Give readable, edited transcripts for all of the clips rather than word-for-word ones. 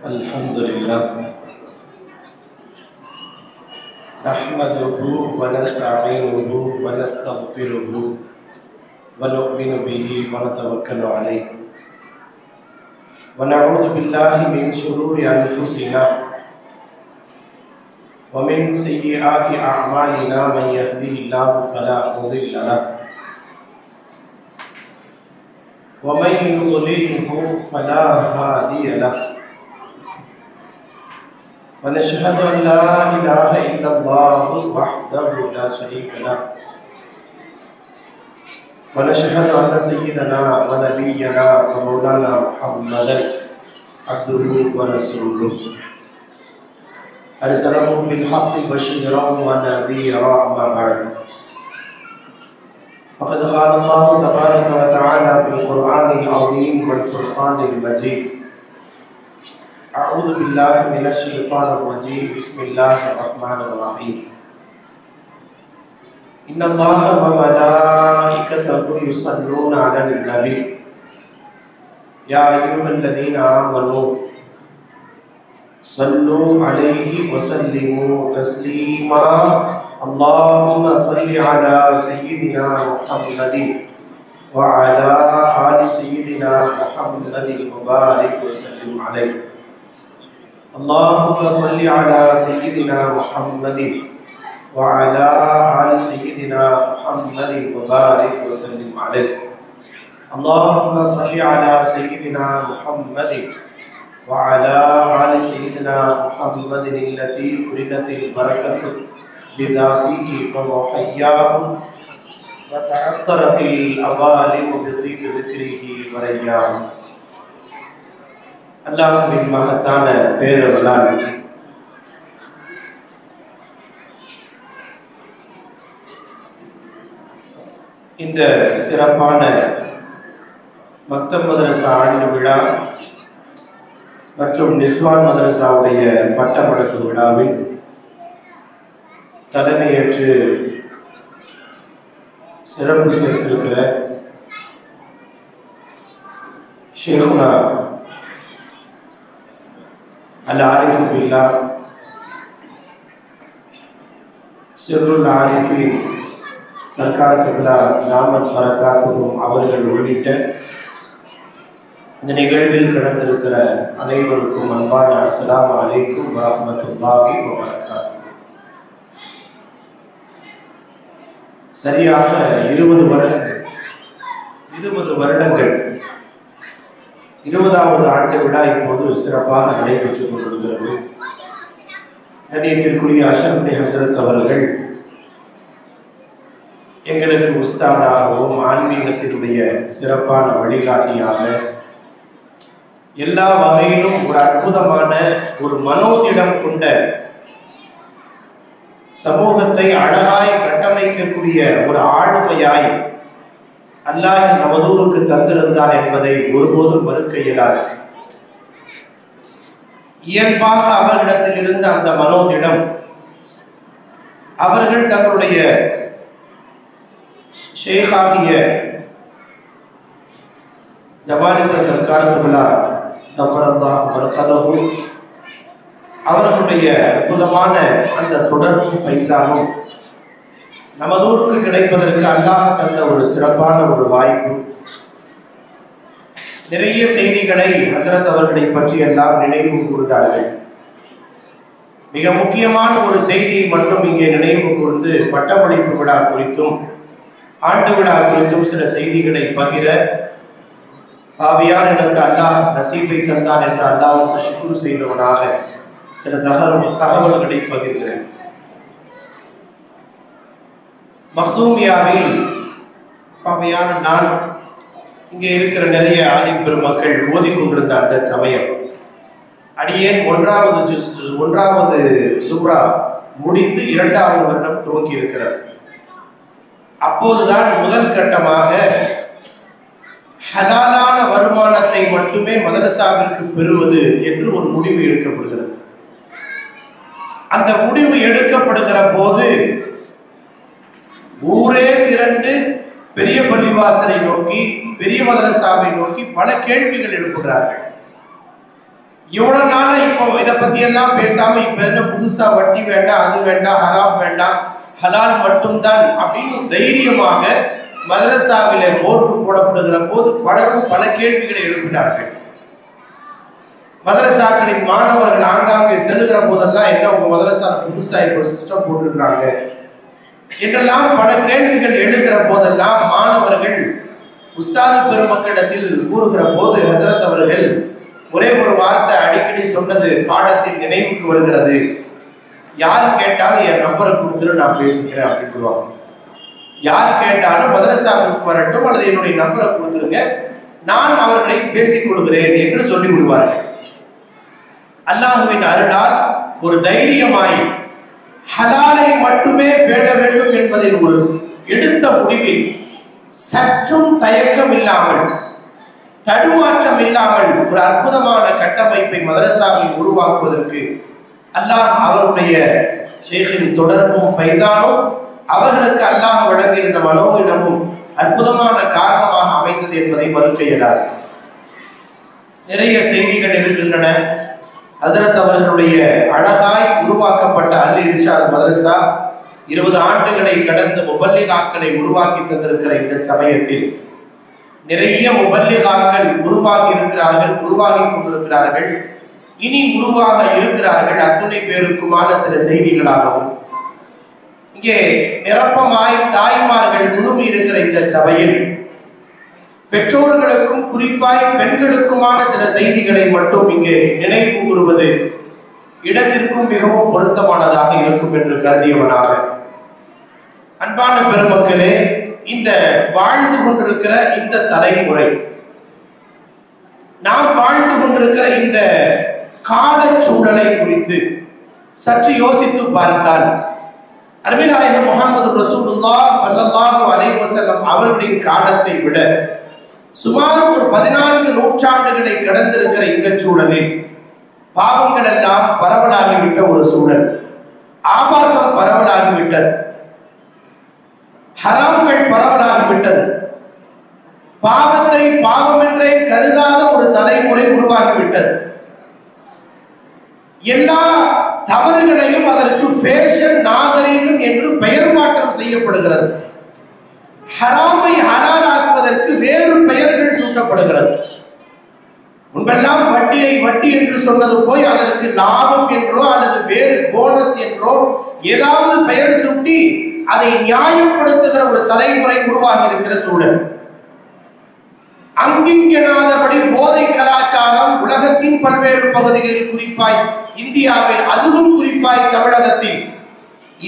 Alhamdulillah nahmaduhu wa nasta'inuhu wa nastaghfiruhu wa nu'minu bihi wa natawakkalu alayhi wa na'udzu billahi min shururi anfusina wa min sayyiati a'malina man yahdihillahu fala mudilla lahu wa man yudlilhu fala hadiya lahu ونشهد أن لا إله إلا الله وحده لا شريك له ونشهد أن سيدنا ونبينا ومولانا محمدا عبده ورسوله أرسله بالحق بشيرا ونذيرا أما بعد فقد قال الله تبارك وتعالى في القرآن العظيم والفرقان المجيد أعوذ بالله من الشيطان الرجيم بسم الله الرحمن الرحيم إن الله وملائكته يصلون على النبي يا أيها الذين آمنوا صلوا عليه وسلموا تسليما اللهم صل على سيدنا محمد وعلى آل سيدنا محمد المبارك وسلم عليه اللهم صل على سيدنا محمد وعلى آل سيدنا محمد وبارك وسلم عليه اللهم صل على سيدنا محمد وعلى آل سيدنا محمد التي قرنت البركة بذاته ومحياه وتعطرت الأوالم بطيب ذكره ورياه அல்லாஹ்வின் மகத்தான பேரருளால் இந்த சிறப்பான மக்தப் மதரசா ஆண்டு விழா மற்றும் நிஸ்வான் மதரசாவுடைய பட்டமளிப்பு விழாவில் தலைமையேற்று சிறப்பு சேர்த்திருக்கிற ஷேகுனா العارف بالله சிர்ருல் ஆரிஃபீன் சர்க்கார் கிப்லா தாமத் பரகாத்துஹும் அவர்கள் உள்ளிட்ட இந்த நிகழ்வில் கடந்திருக்கிற அனைவருக்கும் அன்பான அஸ்ஸலாமு அலைக்கும் வரஹ்மத்துல்லாஹி வபரகாத்துஹு. சரியாக 20 வருடங்கள் 20வது ஆண்டு விழா இப்போது சிறப்பாக நடைபெற்றுக் கொண்டிருக்கிறது. கண்ணியத்திற்குரிய அஷரஃப் ஹசரத் அவர்கள் எங்களுக்கு உஸ்தாதாகவும் ஆன்மீகத்தினுடைய சிறப்பான வழிகாட்டியாக எல்லா வகையிலும் ஒரு அற்புதமான ஒரு மனோதிடம் கொண்ட சமூகத்தை அழகாய் கட்டமைக்கக்கூடிய ஒரு ஆளுமையாய் அல்லாஹ் நமதூருக்கு தந்திருந்தான் என்பதை ஒருபோதும் மறுக்க இயலாது. இயல்பாக அவர்களிடத்தில் இருந்த அந்த மனோதிடம் அவர்கள் தங்களுடைய ஷேகாகிய ஜபாரிச சர்க்கார் கிப்லா தஃபரல்லாஹ் மர்கதஹு அவர்களுடைய அற்புதமான அந்த தொடர்பும் ஃபைசானும் நமதூருக்கு கிடைப்பதற்கு அல்லாஹ் தந்த ஒரு சிறப்பான ஒரு வாய்ப்பு. நிறைய செய்திகளை ஹசரத் அவர்களை பற்றி எல்லாம் நினைவு கூர்ந்தார்கள். மிக முக்கியமான ஒரு செய்தியை மட்டும் இங்கே நினைவு கூர்ந்து பட்டமளிப்பு விழா குறித்தும் ஆண்டு விழா குறித்தும் சில செய்திகளை பகிர பாவியான் எனக்கு அல்லாஹ் நசீபை தந்தான் என்று அல்லாஹ்வுக்கு ஷுக்ர் செய்தவனாக சில தகவல்களை பகிர்கிறேன். மக்தூமியாவில் பாவையான நான் இங்கே இருக்கிற நிறைய ஆலிம் பெருமக்கள் ஓதிக்கொண்டிருந்த அந்த சமயம் அடியேன் ஒன்றாவது சூரா முடிந்து 2வது வருடம் துவங்கி இருக்கிறது. அப்போதுதான் முதல் கட்டமாக ஹலாலான வருமானத்தை மட்டுமே மதரசாவிற்கு பெறுவது என்று ஒரு முடிவு எடுக்கப்படுகிறது. அந்த முடிவு எடுக்கப்படுகிற போது ஊரே திரண்டு பெரிய பள்ளிவாசலை நோக்கி, பெரிய மதரசாவை நோக்கி பல கேள்விகள் எழுப்புகிறார்கள். இவ்வளவு நாள இப்போ இதை பத்தி எல்லாம் பேசாம இப்ப என்ன புதுசா வட்டி வேண்டாம், அது வேண்டாம், ஹராம் வேண்டாம், ஹலால் மட்டும்தான் அப்படின்னு தைரியமாக மதரசாவிலே போர்டு போடப்படுகிற போது பலரும் பல கேள்விகளை எழுப்பினார்கள். மதரசாக்களின் மாணவர்கள் ஆங்காங்கே செல்லுகிற போதெல்லாம் என்ன உங்க மதரசால புதுசா இப்போ சிஸ்டம் போட்டிருக்கிறாங்க என்றெல்லாம் பல கேள்விகள் எழுகிற போதெல்லாம் மாணவர்கள் உஸ்தாது பெருமக்களிடத்தில் கூறுகிற போது ஹசரத் அவர்கள் ஒரே ஒரு வார்த்தை அடிக்கடி சொன்னது பாடத்தின் நினைவுக்கு வருகிறது. யார் கேட்டாலும் என் நம்பரை கொடுத்துட்டு நான் பேசிக்கிறேன் அப்படின்னு. யார் கேட்டாலும் மதரசாவிற்கு வரட்டும் அல்லது என்னுடைய நம்பரை கொடுத்துருங்க, நான் அவர்களை பேசிக் கொள்கிறேன் என்று சொல்லி விடுவார்கள். அல்லாஹுவின் அருளால் ஒரு தைரியமாய் ஹலாலை மட்டுமே பேண வேண்டும் என்பதில் ஒரு எடுத்த முடிவில் சற்றும் தயக்கம் இல்லாமல், தடுமாற்றம் இல்லாமல் ஒரு அற்புதமான கட்டமைப்பை மதரசாவில் உருவாக்குவதற்கு அல்லாஹ் அவருடைய ஷேഖின் தொடர்பும் ஃபைசானும் அவர்களுக்கு அல்லாஹ் வழங்கியிருந்த மனோவிடமும் அற்புதமான காரணமாக அமைந்தது என்பதை மறுக்க இயலாது. நிறைய செய்திகள் இருக்கின்றன. ஹசரத் அவர்களுடைய அழகாய் உருவாக்கப்பட்ட அல் இர்ஷாத் மதரசா 20 ஆண்டுகளை கடந்த முபல்லிகாக்களை உருவாக்கி தந்திருக்கிற இந்த சமயத்தில் நிறைய முபல்லிகாக்கள் உருவாகி இருக்கிறார்கள், உருவாகி கொண்டிருக்கிறார்கள், இனி உருவாக இருக்கிறார்கள். அத்துணை பேருக்குமான சில செய்திகளாகவும் இங்கே நிரப்பமாய் தாய்மார்கள் முழுமை இருக்கிற இந்த சபையில் பெற்றோர்களுக்கும் குறிப்பாய் பெண்களுக்குமான சில செய்திகளை மட்டும் இங்கே நினைவு கூறுவது இடத்திற்கும் மிகவும் பொருத்தமானதாக இருக்கும் என்று கருதியவனாக, அன்பான பெருமக்களே, இந்த வாழ்ந்து கொண்டிருக்கிற இந்த தலைமுறை, நாம் வாழ்ந்து கொண்டிருக்கிற இந்த கால சூழலை குறித்து சற்று யோசித்து பார்த்தால் அருமைநாயகம் முஹம்மது ரசூலுல்லாஹ் ஸல்லல்லாஹு அலைஹி வஸல்லம் அவர்களின் காலத்தை விட சுமார் ஒரு 14 நூற்றாண்டுகளை கடந்திருக்கிற இந்த சூழலில் பாவங்கள் எல்லாம் பரவலாகிவிட்ட ஒரு சூழல், ஆபாசம் பரவலாகிவிட்டது, ஹராம்கள் பரவலாகிவிட்டது, பாவத்தை பாவம் என்றே கருதாத ஒரு தலைமுறை உருவாகிவிட்டது. எல்லா தவறுகளையும் அதற்கு ஃபேஷன், நாகரீகம் என்று பெயர் மாற்றம் செய்யப்படுகிறது. ஹராமை ஹலாலாக்குவதற்கு வேறு பெயர்கள் சூட்டப்படுகிறது. முன்பெல்லாம் வட்டியை வட்டி என்று சொன்னது போய் அதற்கு லாபம் என்றோ அல்லது வேறு போனஸ் என்றோ ஏதாவது பெயர் சூட்டி அதை நியாயப்படுத்துகிற ஒரு தலைமுறை உருவாகி இருக்கிற சூழல். அங்கிங்கெனாதபடி போதை கலாச்சாரம் உலகத்தின் பல்வேறு பகுதிகளில், குறிப்பாய் இந்தியாவில், அதுவும் குறிப்பாய் தமிழகத்தில்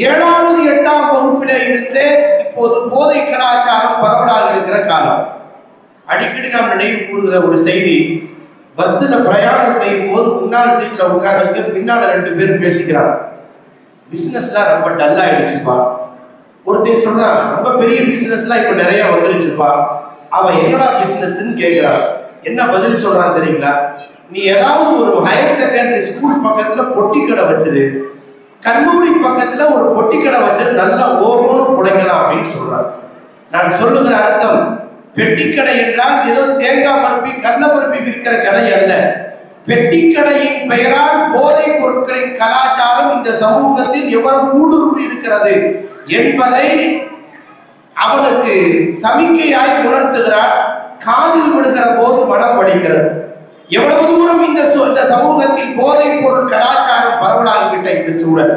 7வது 8ஆம் வகுப்பிலே இருந்தே இப்போது போதை கலாச்சாரம் பரவலாக இருக்கிற காலம். அடிக்கடி நாம் நினைவு கூறுகிற ஒரு செய்தி, பஸ்ல பிரயாணம் செய்யும் போது முன்னாள் சீட்ல உட்கார்ந்து பின்னால 2 பேர் பேசிக்கிறாங்க. பிசினஸ்லாம் ரொம்ப டல் ஆயிடுச்சுப்பா. ஒருத்தர் சொல்றான், ரொம்ப பெரிய பிசினஸ்லாம் இப்ப நிறைய வந்துருச்சுப்பா. அவன் என்னடா பிசினஸ்ன்னு கேட்கிறான். என்ன பதில் சொல்றான் தெரியுங்களா? நீ ஏதாவது ஒரு ஹையர் செகண்டரி ஸ்கூல் பக்கத்துல பொட்டி கடை வச்சிரு, கல்லூரி பக்கத்துல ஒரு பொட்டி கடை வச்சிரு, நல்லா ஓஹோன்னு புடைக்கலாம் அப்படின்னு சொல்றான். நான் சொல்லுகிற அர்த்தம், பெட்டிக்கடை என்றால் ஏதோ தேங்காய் பருப்பி கடல பருப்பி விற்கிற கடை அல்ல. பெட்டிக்கடையின் பெயரால் போதைப் பொருட்களின் கலாச்சாரம் இந்த சமூகத்தில் எவ்வளவு ஊடுருவி இருக்கிறது என்பதை அவனுக்கு சமிக்கையாய் உணர்த்துகிறார். காதில் விழுகிற போது மனம் வலிக்கிறது. எவ்வளவு தூரம் இந்த சமூகத்தில் போதைப் பொருள் கலாச்சாரம் பரவலாகிவிட்ட இந்த சூழல்,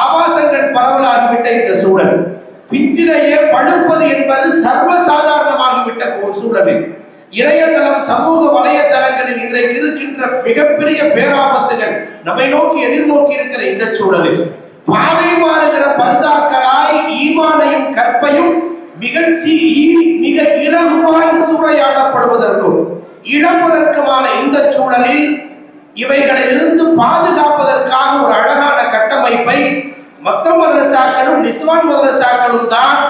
ஆபாசங்கள் பரவலாகிவிட்ட இந்த சூழல், பிஞ்சிலேயே பழுப்பது என்பது சர்வசாதாரணமாகிவிட்ட ஒரு சூழலில் இணையதளம், சமூக வலையதளங்களில் இன்றைக்கு இருக்கின்ற மிகப்பெரிய பேராபத்துகள் நம்மை நோக்கி எதிர்நோக்கி இருக்கிற இந்த சூழலில் பாதை மாறுகிற பர்தாக்களாய் ஈமானையும் கற்பையும் மிக இலகுவாய் சூறையாடப்படுவதற்கும் இழப்பதற்குமான இந்த சூழலில் இவைகளில் இருந்து பாதுகாப்பதற்காக ஒரு அழகான கட்டமைப்பை மத்த மதரசாக்களும் நிஸ்வான் மதரசாக்களும் தான்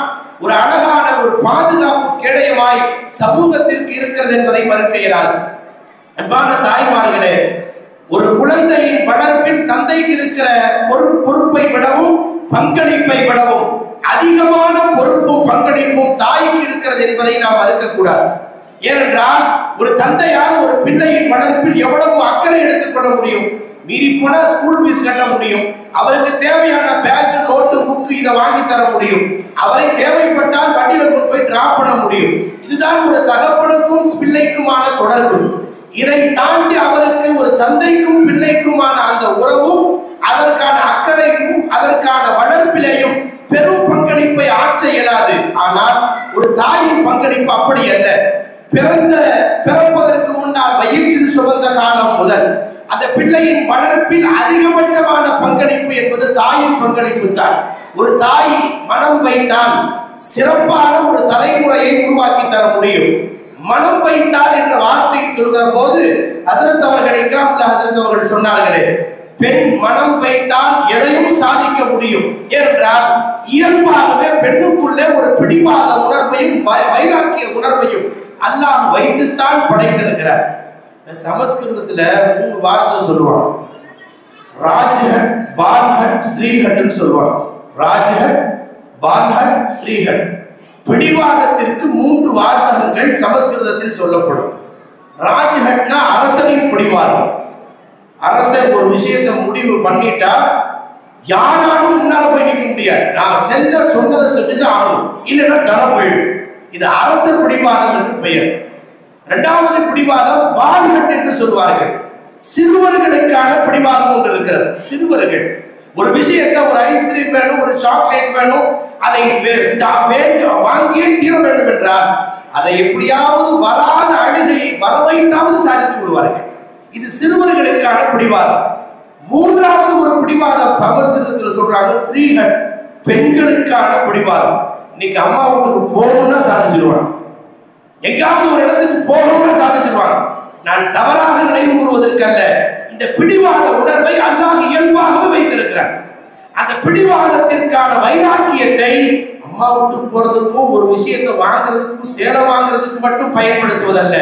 ஒரு அழகான ஒரு பாதுகாப்பு கேடயமாய் சமூகத்திற்கு இருக்கிறது என்பதை மறுக்க இயலாது. அன்பான தாய்மார்களே, ஒரு குழந்தையின் வளர்ப்பில் தந்தைக்கு இருக்கிற பொறுப்பை விடவும் பங்களிப்பை விடவும் அதிகமான பொறுப்பும் பங்களிப்பும் தாய்க்கு இருக்கிறது என்பதை நாம் மறுக்கக்கூடாது. ஏனென்றால் ஒரு தந்தையால் ஒரு பிள்ளையின் வளர்ப்பில் எவ்வளவு அக்கறை எடுத்துக்கொள்ள முடியும்? மீறி போனா ஸ்கூல் ஃபீஸ் கட்ட முடியும், அவருக்கு தேவையான பேக் நோட்டு புக்கு இதை வாங்கி தர முடியும், அவரை தேவைப்பட்டால் வண்டியில கொண்டு போய் டிராப் பண்ண முடியும். இதுதான் ஒரு தகப்பனுக்கும் பிள்ளைக்குமான தொடர்பு. இதை தாண்டி அவருக்கு ஒரு தந்தைக்கும் பிள்ளைக்குமான அந்த உறவும் அதற்கான அக்கறையும் அதற்கான வளர்ப்பிலேயும் பெரும் பங்களிப்பை ஆற்ற இயலாது. ஆனால் ஒரு தாயின் பங்களிப்பு அப்படி அல்ல. பிறப்பதற்கு முன்னால் வயிற்றில் சுமந்த காலம் முதல் அந்த பிள்ளையின் வளர்ப்பில் அதிகபட்சமான பங்களிப்பு என்பது தாயின் பங்களிப்பு தான். ஒரு தாய் மனம் வைத்தால் சிறப்பான ஒரு தலைமுறையை உருவாக்கி தர முடியும். மனம் வைத்தால் என்ற வார்த்தையை சொல்கிற போது ஹஜ்ரத் அவர்கள் இக்ராமுல்லா ஹஜ்ரத் அவர்கள் சொன்னார்களே, பெண் மனம் வைத்தால் எதையும் சாதிக்க முடியும் என்றால் இயல்பாகவே பெண்ணுக்குள்ளே ஒரு பிடிவாத உணர்வையும் வைராக்கிய உணர்வையும் அல்லாஹ் வைத்துத்தான் படைத்திருக்கிறார். இந்த சமஸ்கிருதத்துல 3 வார்த்தை சொல்லுவாங்க. ராஜ்ஹட், பால்ஹட், ஸ்ரீஹட்னு சொல்லுவாங்க. ராஜ்ஹட், பால்ஹட், ஸ்ரீஹட். பிடிவாதத்திற்கு 3 வாசகங்கள் சமஸ்கிருதத்தில் சொல்லப்படும். ராஜ்ஹட்னா அரசனின் பிடிவாதம். அரசன் ஒரு விஷயத்தை முடிவு பண்ணிட்டா யாராலும் முன்னால போய் நிற்க முடியாது. நான் சொன்னதை சொல்லிதான் ஆகணும், இல்லைன்னா தலை போயிடும். இது அரச பிடிவாதம் என்று பெயர். இரண்டாவது பிடிவாதம் பால்ஹட் என்று சொல்வார்கள். சிறுவர்களுக்கான பிடிவாதம் ஒன்று இருக்கிறது. சிறுவர்கள் ஒரு விஷயத்தை, ஒரு ஐஸ்கிரீம் வேணும், ஒரு சாக்லேட் வேணும், அதை வாங்கியே தீர வேண்டும் என்றால் அதை எப்படியாவது வராத அழுகையை வரவைத்தாவது சாதித்து விடுவார்கள். இது சிறுவர்களுக்கான பிடிவாதம். மூன்றாவது ஒரு பிடிவாதம் சமஸ்கிருதத்தில் சொல்றாங்க ஸ்ரீஹட், பெண்களுக்கான பிடிவாதம். இன்னைக்கு அம்மா வீட்டுக்கு போகணும்னா சாதிச்சிருவாங்க, எங்காவது ஒரு இடத்துக்கு போகணும்னா சாதிச்சிருவாங்க. நான் தவறாக நினைவு கூறுவதற்கல்ல, இந்த பிடிவாத உணர்வை அல்லாஹ் இயல்பாகவே வைத்திருக்கிறார். அந்த பிடிவாதத்திற்கான வைராக்கியத்தை அம்மா வீட்டுக்கு போறதுக்கும் ஒரு விஷயத்தை வாங்குறதுக்கும் சேலம் வாங்குறதுக்கு மட்டும் பயன்படுத்துவதல்ல.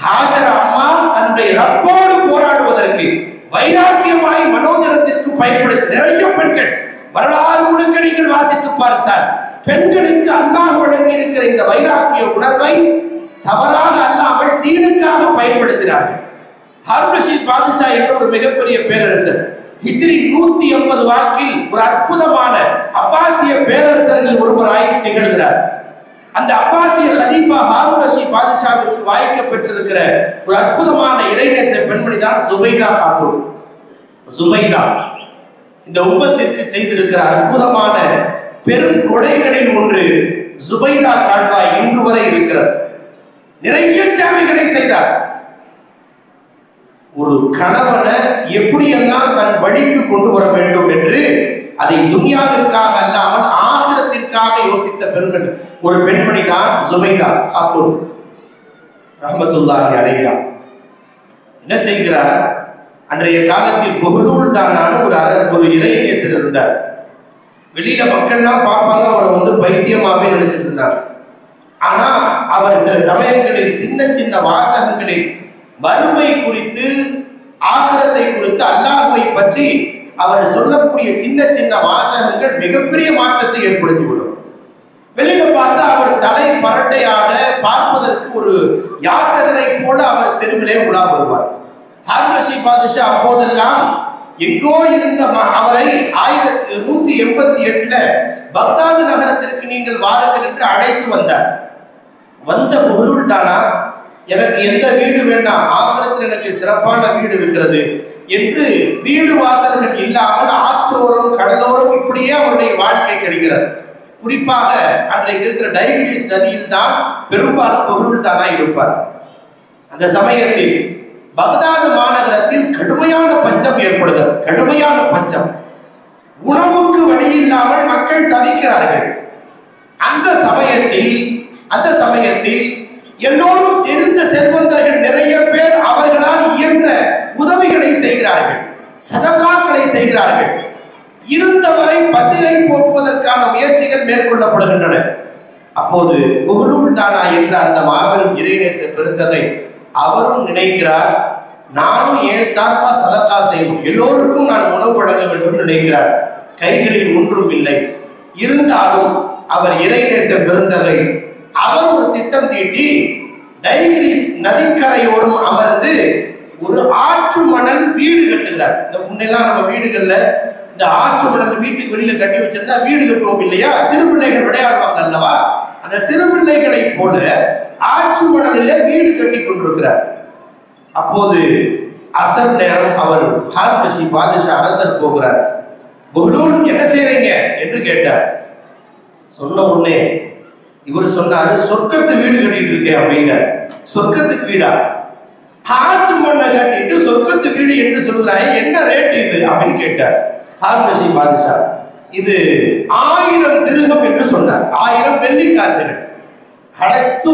ஹாஜரா அம்மா தன்னுடைய ரப்போடு போராடுவதற்கு வைராக்கியமாய் மனோதனத்திற்கு பயன்படுத்த நிறைய பெண்கள் வரலாறு முழுக்க நீங்கள் வாசித்து பார்த்தால் பெண்களுக்கு அல்லாஹ் வழங்கி இருக்கிற இந்த வைராக்கிய உணர்வை தவறாக அல்லாமல் தீனுக்காக பயன்படுத்தினார்கள். ஹாரூன் ரஷீத் பாதுஷா என்ற ஒரு மிகப்பெரிய பேரரசர் ஹிஜ்ரி 180 வாக்கில் ஒரு அற்புதமான அப்பாசிய பேரரசர்கள் ஒருவராய் திகழ்கிறார். அந்த அப்பாசிய ஹலீஃபா ஹாரூன் ரஷீத் பாதுஷாவிற்கு வாய்க்க பெற்றிருக்கிற ஒரு அற்புதமான இறைநேச பெண்மணி தான் சுபைதா காத்தூன். சுபைதா இந்த உம்மத்திற்கு செய்திருக்கிற அற்புதமான பெரும் கொடைகளில் ஒன்று சுபைதா கால்வாய் இன்று வரை இருக்கிறது. நிறைய சேவைகளை செய்தார். ஒரு கணவனை எப்படியெல்லாம் தன் வழிக்கு கொண்டு வர வேண்டும் என்று அதை துன்யாவிற்காக அல்லாமல் ஆகிரத்திற்காக யோசித்த பெண்மணி ஒரு பெண்மணி தான் சுபைதா காத்தூன் ரஹ்மத்துல்லாஹி அலைஹா. என்ன செய்கிறார்? அன்றைய காலத்தில் புஹ்லூல் தானான ஒரு இறைநேசர் இருந்தார். வெளியில மக்கள்லாம் பார்ப்பாங்க, அவரை பைத்தியமாவே நினைச்சிட்டு இருந்தார். ஆனா அவர் சில சமயங்களில் சின்ன சின்ன வாசகங்களில் மறுமை குறித்து, ஆகிரத்தை குறித்து, அல்லாஹ்வை பற்றி அவர் சொல்லக்கூடிய சின்ன சின்ன வாசகங்கள் மிகப்பெரிய மாற்றத்தை ஏற்படுத்திவிடும். வெளியில பார்த்தா அவர் தலை பரட்டையாக பார்ப்பதற்கு ஒரு யாசகரை போல அவர் தெருவிலே உலா வருவார். ஹாரூன் ரஷீத் பாதுஷா அப்போதெல்லாம் எங்கோ இருந்த அவரை 1188 பக்தாது நகரத்திற்கு நீங்கள் வாருங்கள் என்று அழைத்து வந்தார். வந்த புஹ்லூல் தானா, எனக்கு எந்த வீடு வேண்டாம், ஆகிரத்தில் எனக்கு சிறப்பான வீடு இருக்கிறது என்று வீடு வாசல்கள் இல்லாமல் ஆற்றோரம் கடலோரம் இப்படியே அவருடைய வாழ்க்கை கிடைக்கிறது. குறிப்பாக அன்றைக்கு இருக்கிற டைகிரிஸ் நதியில் தான் பெரும்பாலும் புஹ்லூல் தானா இருப்பார். அந்த சமயத்தில் பக்தாது மாநகரத்தில் கடுமையான பஞ்சம் ஏற்படுகிறது. கடுமையான பஞ்சம், உணவுக்கு வழி இல்லாமல் மக்கள் தவிக்கிறார்கள். அந்த சமயத்தில் எல்லோரும் சேர்ந்த செல்வந்தர்கள் நிறைய பேர் அவர்களால் இயன்ற உதவிகளை செய்கிறார்கள், சதகாக்களை செய்கிறார்கள். இருந்தவரை பசியை போக்குவதற்கான முயற்சிகள் மேற்கொள்ளப்படுகின்றன. அப்போது புஹ்லூல் தானா என்ற அந்த மாபெரும் இறைநேச பெருந்தகை அவரும் நினைக்கிறார், நானும் ஏன் சார்பா சதக்கா செய்யணும், எல்லோருக்கும் நான் உணவு வழங்க வேண்டும் நினைக்கிறார். கைகளில் ஒன்றும் இல்லை. இருந்தாலும் அவர் இறைநேச பெருந்தகை. அவர் ஒரு திட்டம் தீட்டி டைகிரிஸ் நதிக்கரையோரம் அமர்ந்து ஒரு ஆற்று மணல் வீடு கட்டுகிறார். இந்த முன்னெல்லாம் நம்ம வீடுகள்ல இந்த ஆற்று மணல் வீட்டுக்கு வெளியில கட்டி வச்சிருந்தா வீடு கட்டுவோம் இல்லையா, சிறு பிள்ளைகள் விளையாடுவாங்க அல்லவா, அந்த சிறு பிள்ளைகளை போல ஆற்று மணலில் வீடு கட்டி கொண்டிருக்கிறார். அப்போது அசர் நேரம் அவர் ஹாரூன் ரஷீத் பாதுஷா அரசர் போகிறார். புஹ்லூல் என்ன செய்றீங்க என்று கேட்டார். சொன்ன உடனே இவர் சொன்னாரு, சொர்க்கத்து வீடு கட்டிட்டு இருக்கேன் அப்படின்னார். சொர்க்கத்துக்கு வீடா? ஆத்து மண்ணை கட்டிட்டு சொர்க்கத்து வீடு என்று சொல்கிறாய், என்ன ரேட் இது அப்படின்னு கேட்டார். ஹாரூன் ரஷீத் பாதுஷா இது 1000 திர்ஹம் என்று சொன்னார். 1000 வெள்ளி காசுகள். அடைத்து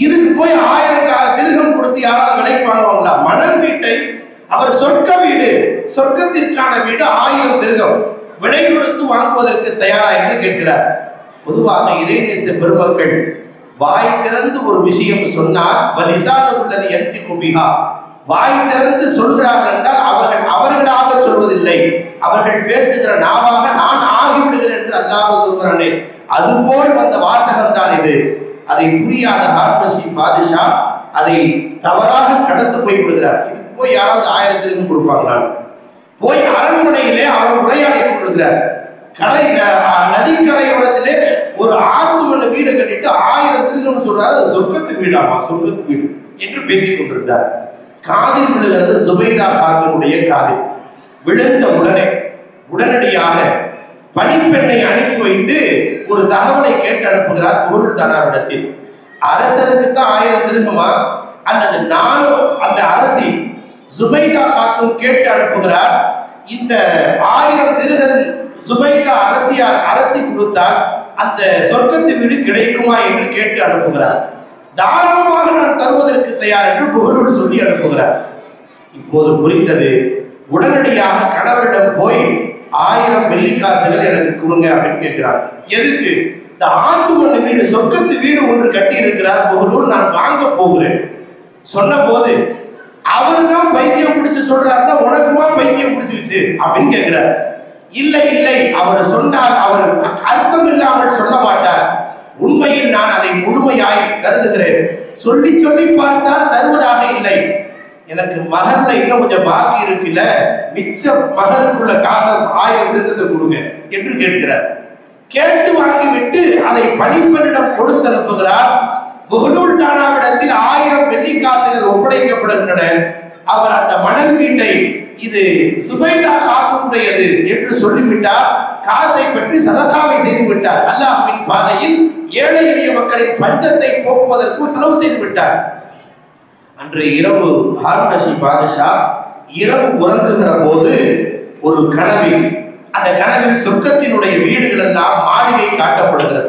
இதுக்கு போய் 1000 திர்ஹம் கொடுத்து யாராவது விலைக்கு வாங்குவாங்களா? மணல் வீட்டை அவர் சொர்க்க வீடு, சொர்க்கத்திற்கான வீடு 1000 திர்ஹம் விலை கொடுத்து வாங்குவதற்கு தயாரா என்று கேட்கிறார். பொதுவாக இறைநேச பெருமக்கள் வாய் திறந்து ஒரு விஷயம் சொன்னால் வலிசான உள்ளது எந்தி குபிகா, வாய் திறந்து சொல்கிறார்கள் என்றால் அவர்களாக சொல்வதில்லை, அவர்கள் பேசுகிற நாவாக நான் ஆகிவிடுகிறேன் என்று அல்லாஹ் சொல்கிறானே, அதுபோல் வந்த வாசகம் தான் இது. அதை புரியாத ஹாரூன் ரஷீத் பாதுஷா அதை தவறாக கடந்து போய் விடுகிறார். இதுக்கு போய் யாராவது 1000 திர்ஹம் கொடுப்பாங்களா? போய் அரண்மனையிலே அவர் உரையாடி கொண்டிருக்கிறார். நதிக்கரையோரத்திலே ஒரு ஆத்து மண் வீடு கட்டிட்டு 1000 திர்ஹம் சொல்றாரு. அது சொர்க்கத்து வீடாமா? சொர்க்கத்து வீடு என்று பேசிக் கொண்டிருந்தார். காதில் விழுகிறது சுபைதா காத்தினுடைய காதில். விழுந்த உடனடியாக பணிப்பெண்ணை அனுப்பி வைத்து ஒரு தகவலை கேட்டு அனுப்புகிறார் புஹ்லூல் தானாவிடத்தில். அரசருக்கு தான் 1000 திர்ஹமா அல்லது நானும் அந்த அரசி சுபைதா காத்தும் கேட்டு அனுப்புகிறார். இந்த 1000 திர்ஹம் சுபைதா அரசி கொடுத்தால் அந்த சொர்க்கத்து வீடு கிடைக்குமா என்று கேட்டு அனுப்புகிறார். தாராளமாக நான் தருவதற்கு தயார் என்று புஹ்லூல் சொல்லி அனுப்புகிறார். இப்போது புரிந்தது. உடனடியாக கணவரிடம் போய் 1000 வெள்ளி காசுகள் எனக்கு கொடுங்க அப்படின்னு கேட்கிறார். எதுக்கு? இந்த ஆத்து மண் வீடு, சொர்க்கத்து வீடு ஒன்று கட்டி இருக்கிறார் புஹ்லூல், நான் வாங்க போகிறேன் சொன்ன போது அவர் தான் பைத்தியம் பிடிச்சு சொல்றாருன்னா உனக்குமா பைத்தியம் பிடிச்சிருச்சு அப்படின்னு கேட்கிறார். இல்லை இல்லை, அவர் சொன்னால் அவர் அர்த்தம் இல்லாமல் சொல்ல மாட்டார். உண்மையில் நான் அதை முழுமையாய் கருதுகிறேன். சொல்லி சொல்லி பார்த்தால் தருவதாக இல்லை. எனக்கு மகர்ல இன்னும் கொஞ்சம் பாக்கி இருக்குல்ல, மிச்ச மகருக்குள்ள காசை 1000 திர்ஹத்தை கொடுங்க என்று கேட்கிறார். கேட்டு வாங்கிவிட்டு அதை பணிப்பெண்ணிடம் கொடுத்து அனுப்புகிறார். புஹ்லூல் தானாவிடத்தில் 1000 வெள்ளி காசுகள் ஒப்படைக்கப்படுகின்றன. அவர் அந்த மணல் வீட்டை இது சுபைதா காத்துடையது என்று சொல்லிவிட்டார். காசை பற்றி சதகாவை செய்து விட்டார். அல்லாஹ்வின் பாதையில் ஏழை எளிய மக்களின் பஞ்சத்தை போக்குவதற்கு செலவு செய்து விட்டார். அன்று இரவு ஹாரூன் ரஷீத் பாதுஷா இரவு உறங்குகிற போது ஒரு கனவில், அந்த கனவில் சொர்க்கத்தினுடைய வீடுகள் எல்லாம் மாளிகை காட்டப்படுகிறது.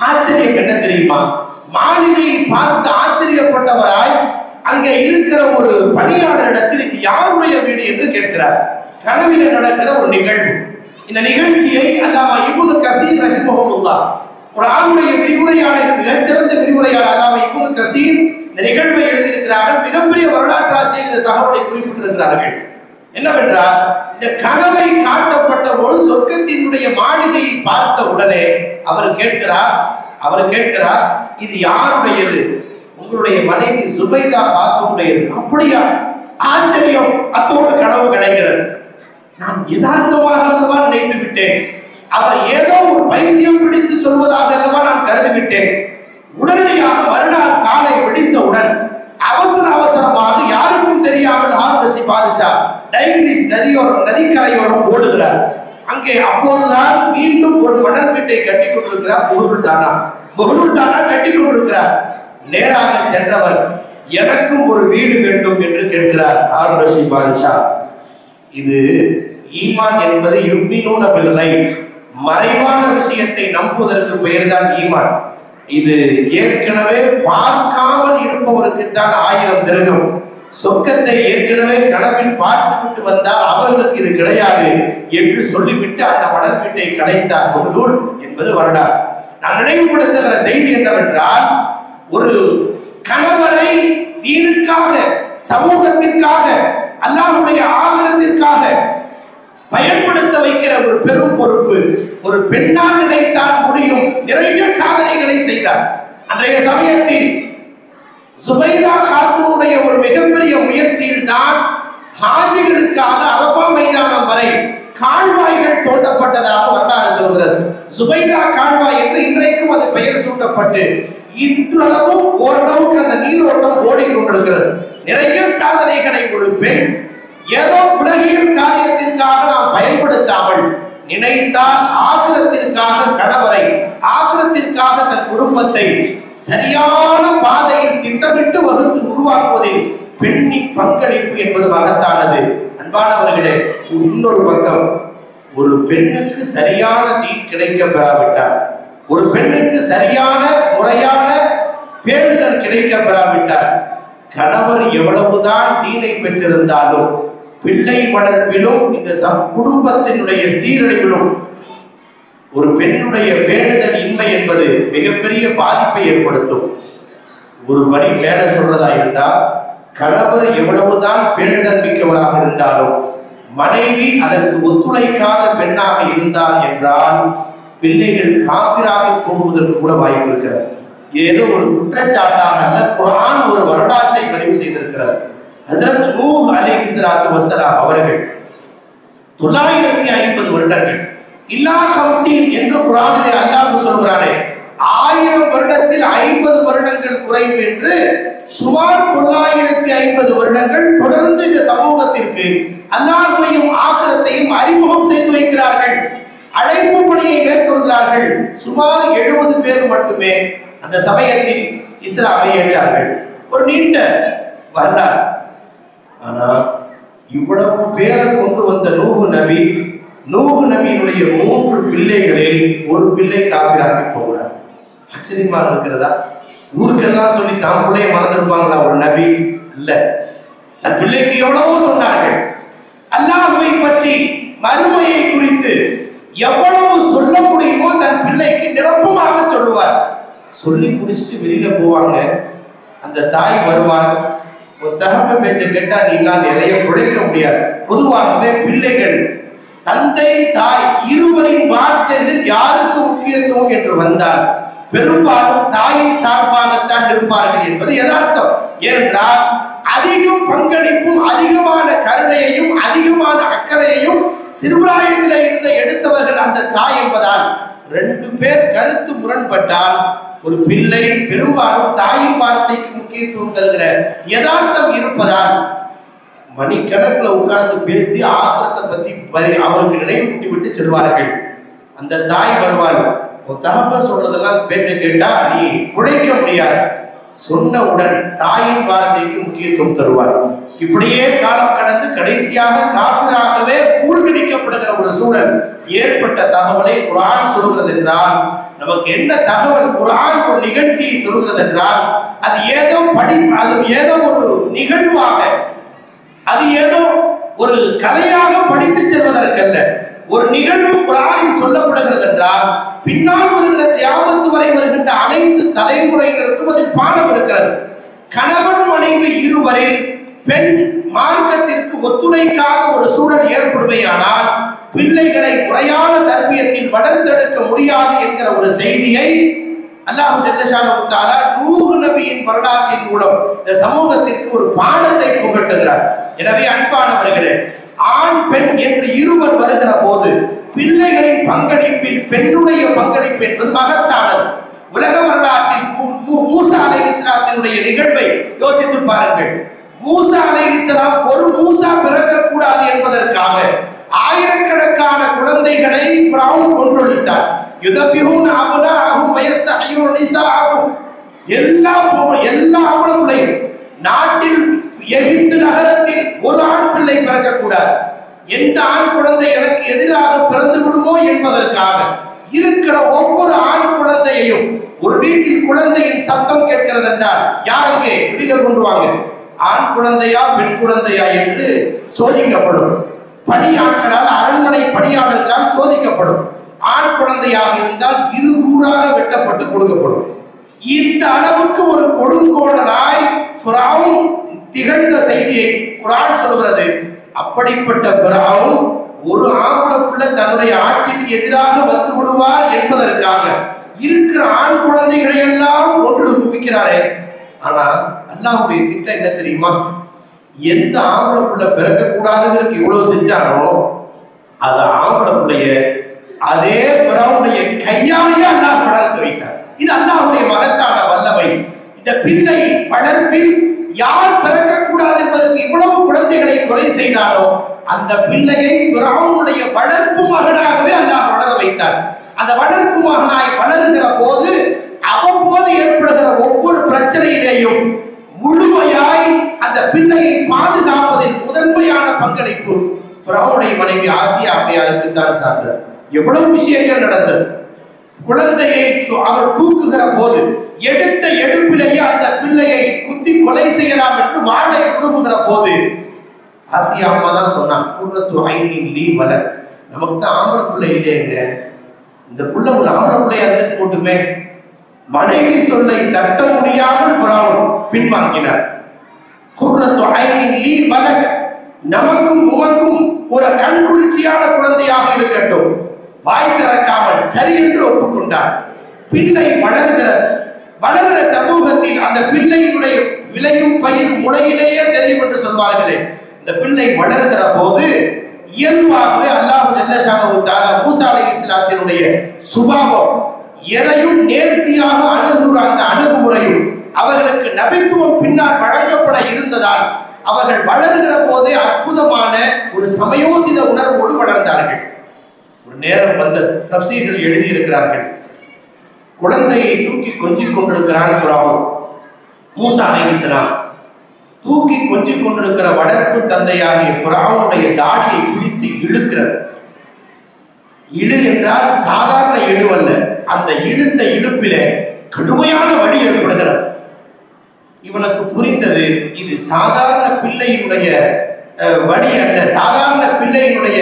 ஆச்சரியம் என்ன தெரியுமா? மாளிகையை பார்த்து ஆச்சரியப்பட்டவராய் அங்கே இருக்கிற ஒரு பணியாளரிடத்தில் இது யாருடைய வீடு என்று கேட்கிறார். கனவில நடக்கிற ஒரு நிகழ்வு. இந்த நிகழ்ச்சியை அல்லாமா இப்னு கஸீர் ரஹிமஹுல்லாஹ் குர்ஆனுடைய விரிவுரையாளர், மிகச்சிறந்த விரிவுரையாளர் அல்லாமா இப்னு கஸீர் இந்த நிகழ்வை எழுதியிருக்கிறார்கள். மிகப்பெரிய வரலாற்று ஆசிரியர் இந்த தகவலை குறிப்பிட்டிருக்கிறார்கள். என்னவென்றால், இந்த கனவை காட்டப்பட்ட போது சொர்க்கத்தினுடைய மாளிகையை பார்த்த உடனே அவர் கேட்கிறார் இது யாருடையது? உங்களுடைய மனைவி சுபைதா காத்துடையது. அப்படியா? ஆச்சரியம். அத்தோடு கனவு கிடைக்கிறது. நான் யதார்த்தமாக அல்லவா நினைத்து விட்டேன். அவர் ஏதோ ஒரு பைத்தியம் பிடித்து சொல்வதாக அல்லவா நான் கருதிவிட்டேன். உடனடியாக மறுநாள் காலை விடிந்தவுடன் அவசரமாக யாருக்கும் தெரியாமல் ஹாரூன் ரஷீத் பாதுஷா டைகிரிஸ் நதிக்கரையோரம் ஓடுகிறார். அங்கே அப்போதுதான் மீண்டும் ஒரு மணல் வீட்டை கட்டி கொண்டிருக்கிறார் புஹ்லூல் தானா கட்டி கொண்டிருக்கிறார். நேராக சென்றவர் எனக்கும் ஒரு வீடு வேண்டும் என்று கேட்கிறார் ஹாரூன் ரஷீத் பாதுஷா. இது ஈமான் என்பது யுக்மினூன பில் கைப், மறைவான விஷயத்தை நம்புவதற்கு பெயர்தான் ஈமான். இது ஏற்கனவே பார்க்காமல் இருப்பவருக்கு தான் 1000 திர்ஹம். சொர்க்கத்தை ஏற்கனவே கனவில் பார்த்து விட்டு வந்தால் அவர்களுக்கு இது கிடையாது என்று சொல்லிவிட்டு அந்த மணல் வீட்டை கலைத்தார் புஹ்லூல் என்பது வரலாறு. நான் நினைவுபடுத்துகிற செய்தி என்னவென்றால், ஒரு கணவரை தீனுக்காக, சமூகத்திற்காக, அல்லாஹ்வுடைய ஆகிரத்திற்காக பயன்படுத்த வைக்கிற ஒரு பெரும் பொறுப்பு. ஒரு பெண்ணால் நினைத்தால் முடியும். நிறைய சாதனைகளை செய்தார். அன்றைய சமயத்தில் சுபைதா காத்தூனுடைய ஒரு மிகப்பெரிய முயற்சியில் தான் ஹாஜிகளுக்காக அரஃபா மைதானம் வரை கால்வாய்கள் தோண்டப்பட்டதாக வரலாறு சொல்கிறது. சுபைதா கால்வாய் என்று இன்றைக்கும் அது பெயர் சூட்டப்பட்டு இன்றளவும் ஓரளவுக்கு அந்த நீரோட்டம் ஓடிக்கொண்டிருக்கிறது. நிறைய சாதனைகளை ஒரு பெண் ஏதோ உலகியல் காரியத்திற்காக நாம் பயன்படுத்தாமல் நினைத்தால் ஆகிரத்திற்காக கணவரை, ஆகிரத்திற்காக தன் குடும்பத்தை சரியான பாதையில் திட்டமிட்டு வகுத்து உருவாக்குவதில் பெண்ணின் பங்களிப்பு என்பது மகத்தானது. அன்பானவர்களே, இன்னொரு பக்கம் ஒரு பெண்ணுக்கு சரியான தீன் கிடைக்க பெறாவிட்டார், ஒரு பெண்ணுக்கு சரியான முறையான பேணுதல் கிடைக்க பெறாவிட்டார், கணவர் எவ்வளவுதான் தீனை பெற்றிருந்தாலும் பிள்ளை வளர்ப்பிலும் இந்த குடும்பத்தினுடைய சீரழிவிலும் ஒரு பெண்ணுடைய பேணுதல் இன்மை என்பது மிகப்பெரிய பாதிப்பை ஏற்படுத்தும். ஒரு வரி மேல சொல்றதா இருந்தா, கணவர் எவ்வளவுதான் பேணுதல் மிக்கவராக இருந்தாலும் மனைவி அதற்கு ஒத்துழைக்காத பெண்ணாக இருந்தார் என்றால் பிள்ளைகள் காபிராக போகுவதற்கு கூட வாய்ப்பு இருக்கிறது. ஏதோ ஒரு குற்றச்சாட்டாக அல்ல, குர்ஆன் ஒரு வரலாற்றை பதிவு செய்திருக்கிறார். ஹஜ்ரத் நூஹ் அலைஹிஸ்ஸலாத்து வஸ்ஸலாம் அவர்கள் 950 வருடங்கள் இல்லா 50 என்று குர்ஆனிலே அல்லாஹ் சொல்கிறானே, 1000 வருடத்தில் 50 வருடங்கள் குறைவு என்று சுமார் 950 வருடங்கள் தொடர்ந்து இந்த சமூகத்திற்கு அல்லாஹ்வையும் ஆகிரத்தையும் அறிமுகம் செய்து வைக்கிறார்கள். அழைப்பு பணியை மேற்கொள்கிறார்கள். சுமார் 70 பேர் மட்டுமே அந்த சமயத்தில் இஸ்லாமை ஏற்றார்கள். ஒரு நீண்ட வரலாறு. ஆனா இவ்வளவு பேரை கொண்டு வந்த நூஹ் நபியினுடைய 3 பிள்ளைகளில் ஒரு பிள்ளை காபிராகி போகிறார். ஆச்சரியமாக இருக்கிறதா? ஊருக்கெல்லாம் சொல்லி தான் பிள்ளைய மறந்திருப்பாங்களா? ஒரு நபி அல்ல. தன் பிள்ளைக்கு எவ்வளவோ சொன்னார்கள். அல்லாஹ்வை பற்றி, மறுமையை குறித்து எவ்வளவு சொல்ல முடியுமோ தன் பிள்ளைக்கு நிரப்பமாக சொல்லுவார். சொல்லி முடிச்சுட்டு வெளியில போவாங்க. அந்த தாய் வருவார். ஒரு தகப்ப பேச்சை கேட்டா நீலாம் நிறைய பிழைக்க முடியாது. பொதுவாகவே பிள்ளைகள் தந்தை தாய் இருவரின் வார்த்தைகளில் யாருக்கு முக்கியத்துவம் என்று வந்தால் பெரும்பாலும் தாயின் சார்பாகத்தான் இருப்பார்கள் என்பது யதார்த்தம். ஏனென்றால் அதிகம் பங்களிப்பும் அதிகமான கருணையையும் அதிகமான அக்கறையையும் சிறுபிராயத்தில் இருந்த எடுத்தவர்கள் அந்த தாய் என்பதால் 2 பேர் கருத்து முரண்பட்டால் ஒரு பிள்ளை பெரும்பாலும் தாயின் வார்த்தைக்கு முக்கியத்துவம் தருகிற யதார்த்தம் இருப்பதால் மணிக்கணக்கில் உட்கார்ந்து பேசி ஆகிரத்தை பத்தி அவருக்கு நினைவூட்டி விட்டு செல்வார்கள். அந்த தாய் வருவாள். உன் தகப்ப சொல்றதெல்லாம் பேச்சை கேட்டா நீ பிழைக்க முடியாது. சொன்னவுடன் தாயின் வார்த்தைக்கு முக்கியத்துவம் தருவார். இப்படியே காலம் கடந்து கடைசியாக காபிராகவே மூழ்கடிக்கப்படுகிற ஒரு சூழல் ஏற்பட்ட தகவலை குர்ஆன் சொல்கிறது என்றால் நமக்கு என்ன தகவல்? குர்ஆன் ஒரு நிகழ்ச்சியை சொல்கிறது என்றால் அது ஏதோ ஒரு நிகழ்வாக, அது ஏதோ ஒரு கதையாக படித்து செல்வதற்கல்ல. ஒரு நிகழ்வு குர்ஆனில் சொல்லப்படுகிறது என்றால் பின்னால் வருகிற கியாமத் வரை வருகின்ற அனைத்து தலைமுறையினருக்கும் அதில் பாடம் இருக்கிறது. கணவன் மனைவி இருவரில் பெண் மார்க்கத்திற்கு ஒத்துழைக்காத ஒரு சூழல் ஏற்படுமையானால் பிள்ளைகளை முறையான தர்பியத்தில் வளர்த்தெடுக்க முடியாது என்கிற ஒரு செய்தியை அல்லாஹ் ஜல்லஷானஹு தஆலா நூஹ் நபியின் வரலாற்றின் மூலம் இந்த சமூகத்திற்கு ஒரு பாடத்தை புகட்டுகிறார். எனவே அன்பானவர்களே, ஆண் பெண் என்று இருவர் வருகிற போது பிள்ளைகளின் பங்களிப்பில் பெண்ணுடைய பங்களிப்பு என்பது மகத்தானது. உலக வரலாற்றில் மூசா அலைஹிஸ்ஸலாத்தினுடைய நிகழ்வை யோசித்து பாருங்கள். மூசா அலைஹிஸ்ஸலாம் ஒரு மூசா பிறக்கக்கூடாது என்பதற்காக ஆயிரக்கணக்கான குழந்தைகளை ஃபிரௌன் கொன்றொழித்தார். யுதபிஹூன அப்னாஅஹும் வயஸ்தஹயூன நிசாஅஹும். எல்லா ஆம்பளையும் நாட்டில் எகிப்து நகரத்தில் ஒரு ஆண் பிள்ளை பிறக்கக்கூடாது. எந்த ஆண் குழந்தை எனக்கு எதிராக பிறந்து விடுமோ என்பதற்காக இருக்கிற ஒவ்வொரு ஆண் குழந்தையையும், ஒரு வீட்டில் குழந்தையின் சத்தம் கேட்கிறது என்றால் யாருங்கே வெளியில கொண்டு வாங்க, ஆண் குழந்தையா பெண் குழந்தையா என்று சோதிக்கப்படும். பணியாட்களால், அரண்மனை பணியாளர்களால் சோதிக்கப்படும். ஆண் குழந்தையாக இருந்தால் இருகூறாக வெட்டப்பட்டு கொடுக்கப்படும். இந்த அளவுக்கு ஒரு கொடுங்கோலனாய் ஃபிரௌன் திகழ்ந்த செய்தியை குர்ஆன் சொல்கிறது. அப்படிப்பட்ட ஃபிரௌன் ஒரு ஆம்பளை பிள்ளை தன்னுடைய எதிராக வந்து விடுவார் என்பதற்காக இருக்கிற ஆண் குழந்தைகளை எல்லாம் ஒன்று குவிக்கிறாரே. ஆனா அல்லாஹ்வுடைய திட்டம் என்ன தெரியுமா? எந்த ஆம்பளை புள்ள பிறக்க கூடாதுங்கிறதுக்கு இவ்வளவு செஞ்சானோ அது ஆம்பளை பிள்ளைய அதே பிறவுடைய கையாலேயே அல்லாஹ் வளர்க்க வைத்தார். இது அல்லாஹ்வுடைய மகத்தான வல்லமை. இந்த பிள்ளை வளர்ப்பில் யார் பிறக்க கூடாது என்பதற்கு இவ்வளவு குழந்தைகளை குறை செய்தானோ அந்த பிள்ளையை பிறவுடைய வளர்ப்பு மகனாகவே அல்லாஹ் வளர வைத்தார். அந்த வளர்ப்பு மகனாய் வளருகிற போது அவ்வப்போது ஏற்படுகிற ஒவ்வொரு பிரச்சனையிலேயும் முழுமையாய் அந்த பிள்ளையை பாதுகாப்பதில் முதன்மையான பங்களிப்பு பிறவுடைய மனைவி ஆசியா அம்மையாருக்கு தான் சார்ந்தது. எவ்வளவு விஷயங்கள் நடந்தது. குழந்தையை அவர் தூக்குகிற போது எடுத்த எடுப்பிலேயே அந்த பிள்ளையை குத்தி கொலை செய்யலாம் என்று வாளை உருவுகிற போது ஆசியா அம்மா தான் சொன்னான், குர்ரத்து ஐனின் லீ வலக், நமக்கு தான் ஆம்பளை பிள்ளை இல்லையேங்க, இந்த புள்ள ஒரு ஆம்பளை பிள்ளையா இருந்துட்டு போட்டுமே. மனைவி சொல்லை தட்ட முடியாமல் ஃபிரௌன் பின்வாங்கினார். குர்ரத்து ஐனின் லீ வலக், நமக்கும் உமக்கும் ஒரு கண்குளிர்ச்சியான குழந்தையாக இருக்கட்டும். வாய் திறக்காமல் சரி என்று ஒப்புக்கொண்டார். பிள்ளை வளர்கிறது. வளர்கிற சமூகத்தில் அந்த பிள்ளையினுடைய விளையும் பயிர் முளையிலேயே தெரியும் என்று சொல்வார்களே. இந்த பிள்ளை வளர்கிற போது இயல்பாகவே அல்லாஹ் ஜல்ல ஷானஹு தஆலா மூசா அலைஹிஸ்ஸலாத்தினுடைய சுபாவம் எதையும் நேர்த்தியாக அணுகுற அந்த அணுகுமுறையும் அவர்களுக்கு நபித்துவம் பின்னால் வழங்கப்பட இருந்ததால் அவர்கள் வளர்கிற போதே அற்புதமான ஒரு சமயோசித உணர்வோடு வளர்ந்தார்கள். ஒரு நேரம் வந்தது, தஃசீர்கள் எழுதியிருக்கிறார்கள், குழந்தையை தூக்கி கொஞ்சிக் கொண்டிருக்கிறான் ஃபிரௌன். மூசா அலைஹிஸ்ஸலாம் தூக்கி கொஞ்சிக் கொண்டிருக்கிற வளர்ப்பு தந்தையாகிய ஃபிரௌனுடைய தாடியை பிடித்து இழுக்கிறார். இழு என்றால் சாதாரண இழுவல்ல, அந்த இழுத்த இழுப்பிலே கடுமையான வலி ஏற்படுகிறது. இவனுக்கு புரிந்தது, இது சாதாரண பிள்ளையினுடைய வலி அல்ல, சாதாரண பிள்ளையினுடைய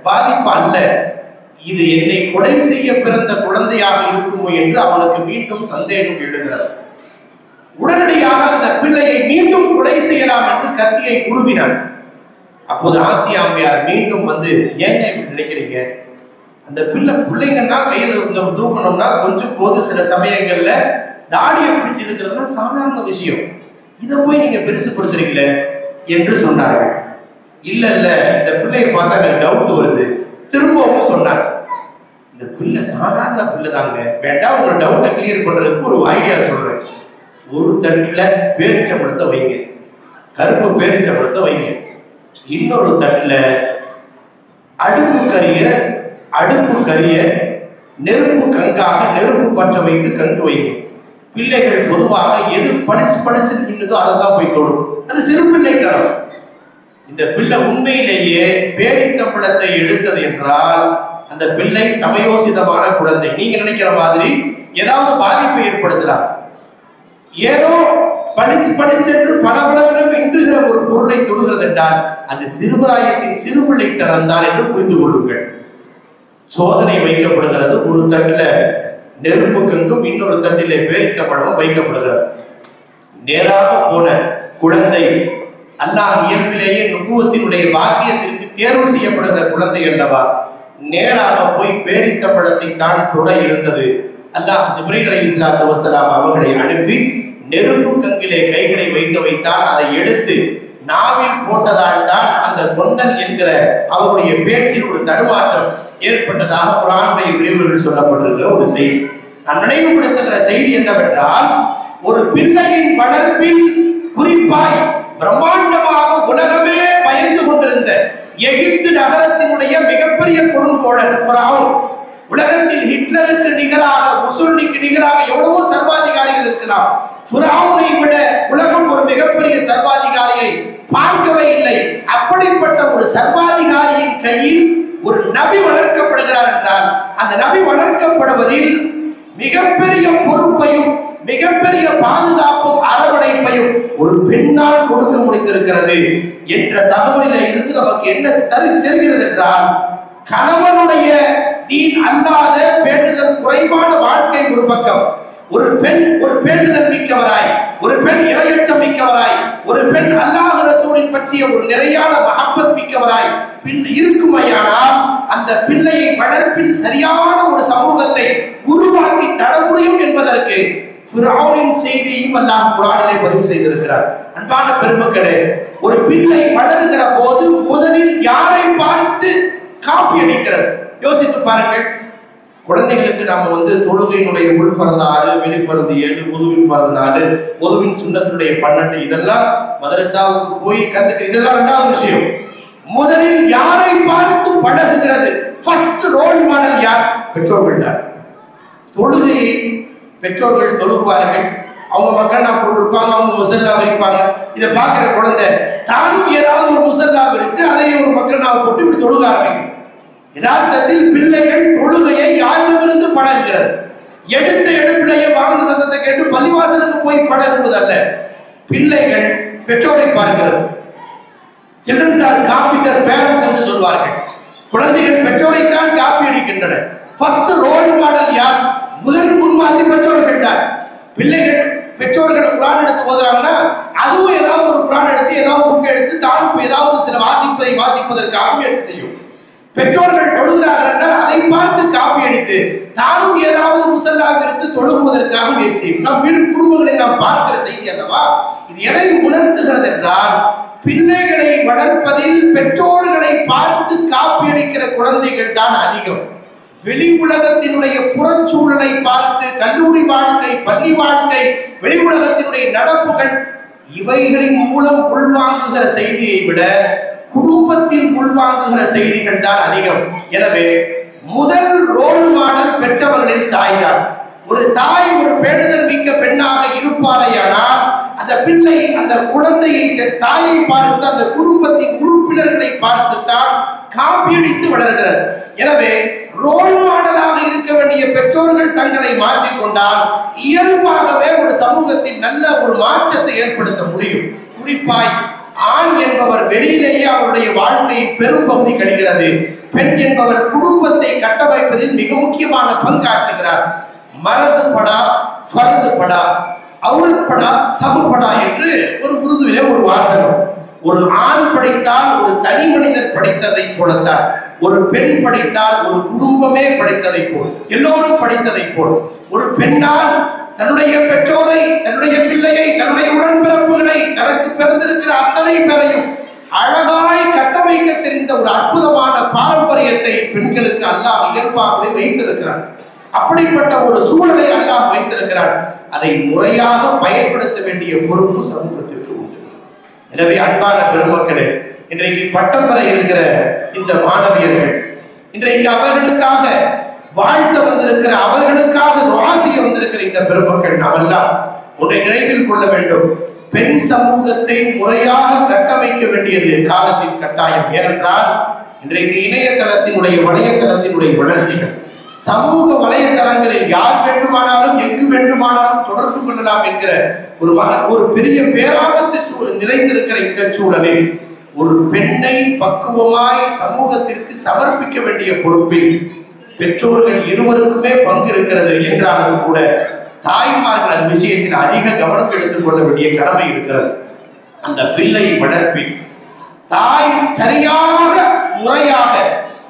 பாதிப்பு அல்ல, இது என்னை கொலை செய்ய பிறந்த குழந்தையாக இருக்குமோ என்று அவனுக்கு மீண்டும் சந்தேகம் எழுகிறது. உடனடியாக அந்த பிள்ளையை மீண்டும் கொலை செய்யலாம் என்று கத்தியை உருவினான். அப்போது ஆசியா அம்மையார் மீண்டும் வந்து, ஏங்க இப்படி நினைக்கிறீங்க, அந்த பிள்ளைங்கன்னா கையில் தூக்கணும்னா கொஞ்சம் போது சில சமயங்கள்ல தாடியை பிடிச்சு இருக்கிறதுனா சாதாரண விஷயம், இதை போய் நீங்க பெருசுப்படுத்துறீங்களே என்று சொன்னார்கள். இல்ல இல்ல, இந்த பிள்ளையை பார்த்தா எனக்கு டவுட் வருது. திரும்பவும் சொன்னார், இந்த பிள்ளை சாதாரண பிள்ளை தாங்க, வேண்டாம் உங்க டவுட்டை கிளியர் பண்றதுக்கு ஒரு ஐடியா சொல்றேன். ஒரு தட்டுல பேரிச்சம்பழத்தை வைங்க, கருப்பு பேரிச்சம்பழத்தை வைங்க, இன்னொரு தட்டுல அடுப்பு கரிய நெருப்பு கங்காக நெருப்பு பற்ற வைத்து கங்கு வைங்க. பிள்ளைகள் பொதுவாக எது பளிச்சு மின்னுதோ அதை தான் போய் தொடும். அது சிறு பிள்ளைத்தனம். இந்த பிள்ளை உண்மையிலேயே பேரித்தம்பழத்தை எடுத்தது என்றால் அந்த பிள்ளை சமயோசிதமான குழந்தை. நீங்க நினைக்கிற மாதிரி ஏதாவது பாதிப்பை ஏற்படுத்தலாம். ஏதோ பளிச்சென்று பளபளவென இன்றுகிற ஒரு பொருளை தொடுகிறது என்றால் அது சிறுபிராயத்தின் சிறுபிள்ளைத்தனம் தான் என்று புரிந்து கொள்ளுங்கள். சோதனை வைக்கப்படுகிறது. ஒரு தட்டில நெருப்பு கங்கும் இன்னொரு தட்டிலே பேரித்தம்பழமும் வைக்கப்படுகிறது. நேராக போன குழந்தை அல்லாஹ் இயல்பிலேயே நுபுவத்தினுடைய பாக்கியத்திற்கு தேர்வு செய்யப்படுகிற குழந்தை அல்லவா, நேராக போய் பேரித்தம்பழத்தை தான் தொட இருந்தது. அல்லாஹ் ஜிப்ரீல் அலைஹிஸ்ஸலாத்து வஸ்ஸலாம் அவர்களை அனுப்பி நெருப்பு கங்கிலே கைகளை வைக்க வைத்தான். அதை எடுத்து நாவில் போட்டதால் தான் அந்த கொன்னல் என்கிற அவருடைய பேச்சில் ஒரு தடுமாற்றம் ஏற்பட்டதாக குர்ஆனுடைய விரிவுரையில் சொல்லப்பட்டிருக்கிற ஒரு செய்தி. நான் நினைவுபடுத்துகிற செய்தி என்னவென்றால், ஒரு பிள்ளையின் வளர்ப்பில் குறிப்பாய் பிரம்மாண்டமாக உலகமே பயந்து கொண்டிருந்த எகிப்து நகரத்தினுடைய மிகப்பெரிய கொடுங்கோழன் ஃபிரௌன், உலகத்தில் ஹிட்லருக்கு நிகராக முசோலினிக்கு நிகராக எவ்வளவோ சர்வாதிகாரிகள் இருக்கலாம், ஃபிரௌனை விட உலகம் ஒரு மிகப்பெரிய சர்வாதிகாரியை பார்க்கவே இல்லை. அப்படிப்பட்ட ஒரு சர்வாதிகாரியின் கையில் ஒரு நபி வளர்க்கப்படுகிறார் என்றால் அந்த நபி வளர்க்கப்படுவதில் மிகப்பெரிய பொறுப்பையும் மிகப்பெரிய பாதுகாப்பும் அரவணைப்பையும் ஒரு பெண்ணால் கொடுக்க முடிந்திருக்கிறது என்ற தகவலில இருந்து நமக்கு என்ன தெரிகிறது என்றால், கணவனுடைய தீன் அல்லாத பேணுதல் குறைவான வாழ்க்கை ஒரு பக்கம், ஒரு பெண் ஒரு பேணுதல் மிக்கவராய், ஒரு பெண் இறையச்சம் மிக்கவராய், ஒரு பெண் அல்லாஹ் ரசூலின் பற்றிய ஒரு நிறையான மஹப்பத் மிக்கவராய் இருக்குமையானால் அந்த பிள்ளையை வளர்ப்பில் சரியான ஒரு சமூகத்தை உருவாக்கி தர முடியும் என்பதற்கு ஃபிரௌனின் செய்தியையும் அல்லாஹ் குர்ஆனிலே பதிவு செய்திருக்கிறார். அன்பான பெருமக்களே, ஒரு பிள்ளை வளருகிற போது முதலில் யாரை பார்த்து காப்பி அடிக்கிறது யோசித்து பாருங்கள். குழந்தைகளுக்கு நம்ம தொழுகையினுடைய உள் ஃபர்து 6, வெளி ஃபர்து 7, உதுவின் ஃபர்து 4, உதுவின் சுன்னத்துடைய 12 இதெல்லாம் மதரசாவுக்கு போய் கத்துக்க, இதெல்லாம் இரண்டாவது விஷயம். முதலில் யாரை பார்த்து பழகுகிறது? ஃபர்ஸ்ட் ரோல் மாடல் யார்? பெற்றோர்கள் தான். தொழுகையை பெற்றோர்கள் தொழுகுவார்கள், அவங்க மக்கள் போட்டிருப்பாங்க, அவங்க முசல்லா விரிப்பாங்க. இதை பார்க்கிற குழந்தை தானும் ஏதாவது ஒரு முசல்லா விரிச்சு அதையே ஒரு மக்கள் போட்டு இப்படி தொழுக ஆரம்பிக்கும். யதார்த்தத்தில் பிள்ளைகள் தொழுகையை யாரிடமிருந்து பழகுகிறது? எடுத்த எடுப்பிலேயே வாங்கு சத்தத்தை கேட்டு பள்ளிவாசலுக்கு போய் பழகுவதல்ல. பிள்ளைகள் பெற்றோரை பார்க்கிறது. Childrens are copy their parents என்று சொல்வார்கள். குழந்தைகள் பெற்றோரைத்தான் காப்பி அடிக்கின்றன. ஃபர்ஸ்ட் ரோல் மாடல் யார்? முதல் முன்மாதிரி பெற்றோர்கள் தான். பிள்ளைகள் பெற்றோர்கள் குர்ஆன் எடுத்து ஓதுறாங்கன்னா அதுவும் ஏதாவது ஒரு குர்ஆன் எடுத்து ஏதாவது புக் எடுத்து தானும் ஏதாவது சில வாசிப்பதற்காக முயற்சி செய்யும். பெற்றோர்கள் தொழுகிறார்கள் என்றால் அதை பார்த்து காப்பி அடித்து தானும் ஏதாவது முசல்லா விரித்து தொழுகுவதற்காக முயற்சி செய்யும். நம் வீடு குடும்பங்களை நாம் பார்க்கிற செய்தி அல்லவா? இது எதை உணர்த்துகிறது என்றால், பிள்ளைகளை வளர்ப்பதில் பெற்றோர்களை பார்த்து காப்பி அடிக்கிற குழந்தைகள் தான் அதிகம். வெளி உலகத்தினுடைய புறச்சூழலை பார்த்து கல்லூரி வாழ்க்கை, பள்ளி வாழ்க்கை, வெளி உலகத்தினுடைய நடப்புகள் இவைகளின் மூலம் உள்வாங்குகிற செய்தியை விட குடும்பத்தில் உள்வாங்குகிற செய்திகள் தான் அதிகம். எனவே முதல் ரோல் மாடல் பெற்றவர்களில் தாய் தான். ஒரு தாய் ஒரு பேணுதல் மிக்க பெண்ணாக இருப்பாரையானால் அந்த பிள்ளை அந்த குழந்தையை தாயை பார்த்து அந்த குடும்பத்தின் உறுப்பினர்களை பார்த்து தான் காப்பியடித்து வளர்கிறது. எனவே ரோல் மாடலாக இருக்க வேண்டிய பெற்றோர்கள் தங்களை மாற்றிக்கொண்டால் இயல்பாகவே ஒரு சமூகத்தின் நல்ல ஒரு மாற்றத்தை ஏற்படுத்த முடியும். குறிப்பாய் ஆண் என்பவர் வெளியிலேயே அவருடைய வாழ்க்கையின் பெரும் பகுதி கழிகிறது. பெண் என்பவர் குடும்பத்தை கட்டமைப்பதில் மிக முக்கியமான பங்காற்றுகிறார். மரது படா, ஃபர்து படா, அவுரத் படா, சபு படா என்று ஒரு உருதுவிலே ஒரு வாசகம். ஒரு ஆண் படித்தால் ஒரு தனி மனிதர் படித்ததை போலத்தான், ஒரு பெண் படித்தால் ஒரு குடும்பமே படித்ததை போல், எல்லோரும் படித்ததை போல். ஒரு பெண்ணால் தன்னுடைய பெற்றோரை, தன்னுடைய பிள்ளையை, தன்னுடைய உடன்பிறப்புகளை, தனக்கு பிறந்திருக்கிற அத்தனை பேரையும் அழகாய் கட்டமைக்க தெரிந்த ஒரு அற்புதமான பாரம்பரியத்தை பெண்களுக்கு அல்லாஹ் இயல்பாகவே வைத்திருக்கிறான். அப்படிப்பட்ட ஒரு சூழலை அல்லாஹ் வைத்திருக்கிறான். அதை முறையாக பயன்படுத்த வேண்டிய பொறுப்பு சமூகத்திற்கு உண்டு. எனவே அன்பான பெருமக்களே, இன்றைக்கு பட்டம் பெற இருக்கிற இந்த மாணவியர்கள், இன்றைக்கு அவர்களுக்காக வாழ்த்த வந்திருக்கிற, அவர்களுக்காக துஆ செய்ய வந்திருக்கிற இந்த பெருமக்கள் நாமெல்லாம் ஒன்றை நினைவில் கொள்ள வேண்டும். பெண் சமூகத்தை முறையாக கட்டமைக்க வேண்டியது காலத்தின் கட்டாயம். ஏனென்றால் இன்றைக்கு இணையதளத்தினுடைய வலையதளத்தினுடைய வளர்ச்சிகள், சமூக வலையதளங்களில் யார் வேண்டுமானாலும் எங்கு வேண்டுமானாலும் தொடர்பு கொள்ளலாம் என்கிற ஒரு பெரிய பேராபத்து நிறைந்திருக்கிற இந்த சூழலில் ஒரு பெண்ணை பக்குவமாய் சமூகத்திற்கு சமர்ப்பிக்க வேண்டிய பொறுப்பில் பெற்றோர்கள் இருவருக்குமே பங்கு இருக்கிறது என்றாலும் கூட தாய்மார்கள் அது விஷயத்தில் அதிக கவனம் எடுத்துக்கொள்ள வேண்டிய கடமை இருக்கிறது. அந்த பிள்ளை வளர்ப்பில் தாய் சரியாக முறையாக,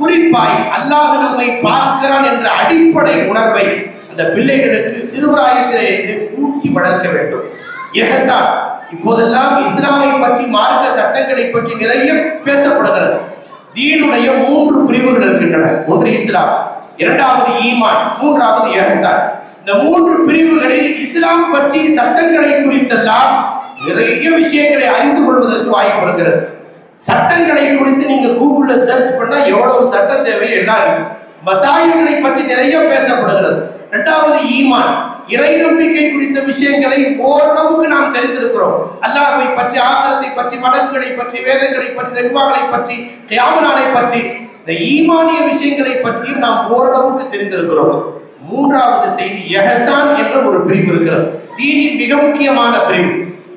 குறிப்பாய் அல்லாஹ் நம்மை பார்க்கிறான் என்ற அடிப்படை உணர்வை அந்த பிள்ளைகளுக்கு சிறுபிராயத்திலே இருந்து ஊட்டி வளர்க்க வேண்டும். இஹ்சான், இப்போதெல்லாம் இஸ்லாமை பற்றி, மார்க்க சட்டங்களை பற்றி நிறைய பேசப்படுகிறது. தீனுடைய 3 பிரிவுகள் இருக்கின்றன. ஒன்று இஸ்லாம், இரண்டாவது ஈமான், மூன்றாவது இஹ்சான். இந்த 3 பிரிவுகளில் இஸ்லாம் பற்றி சட்டங்களை குறித்தெல்லாம் நிறைய விஷயங்களை அறிந்து கொள்வதற்கு வாய்ப்பு இருக்கிறது. சட்டங்களை குறித்து நீங்க கூகுள்ல சர்ச் பண்ணா எவ்வளவு சட்டம் தேவை எல்லாம் இருக்கு. மசாயில்களை பற்றி நிறைய பேசப்படுகிறது. இரண்டாவது ஈமான், இறை நம்பிக்கை குறித்த விஷயங்களை ஓரளவுக்கு நாம் தெரிந்திருக்கிறோம். அல்லாஹ்வை பற்றி, ஆகிரத்தை பற்றி, மலக்குகளை பற்றி, வேதங்களை பற்றி, நென்மாகளை பற்றி, கியாமத் நாளை பற்றி, இந்த ஈமானிய விஷயங்களை பற்றியும் நாம் ஓரளவுக்கு தெரிந்திருக்கிறோம். மூன்றாவது செய்தி இஹ்சான் என்ற ஒரு பிரிவு இருக்கிறது. தீனின் மிக முக்கியமான பிரிவு.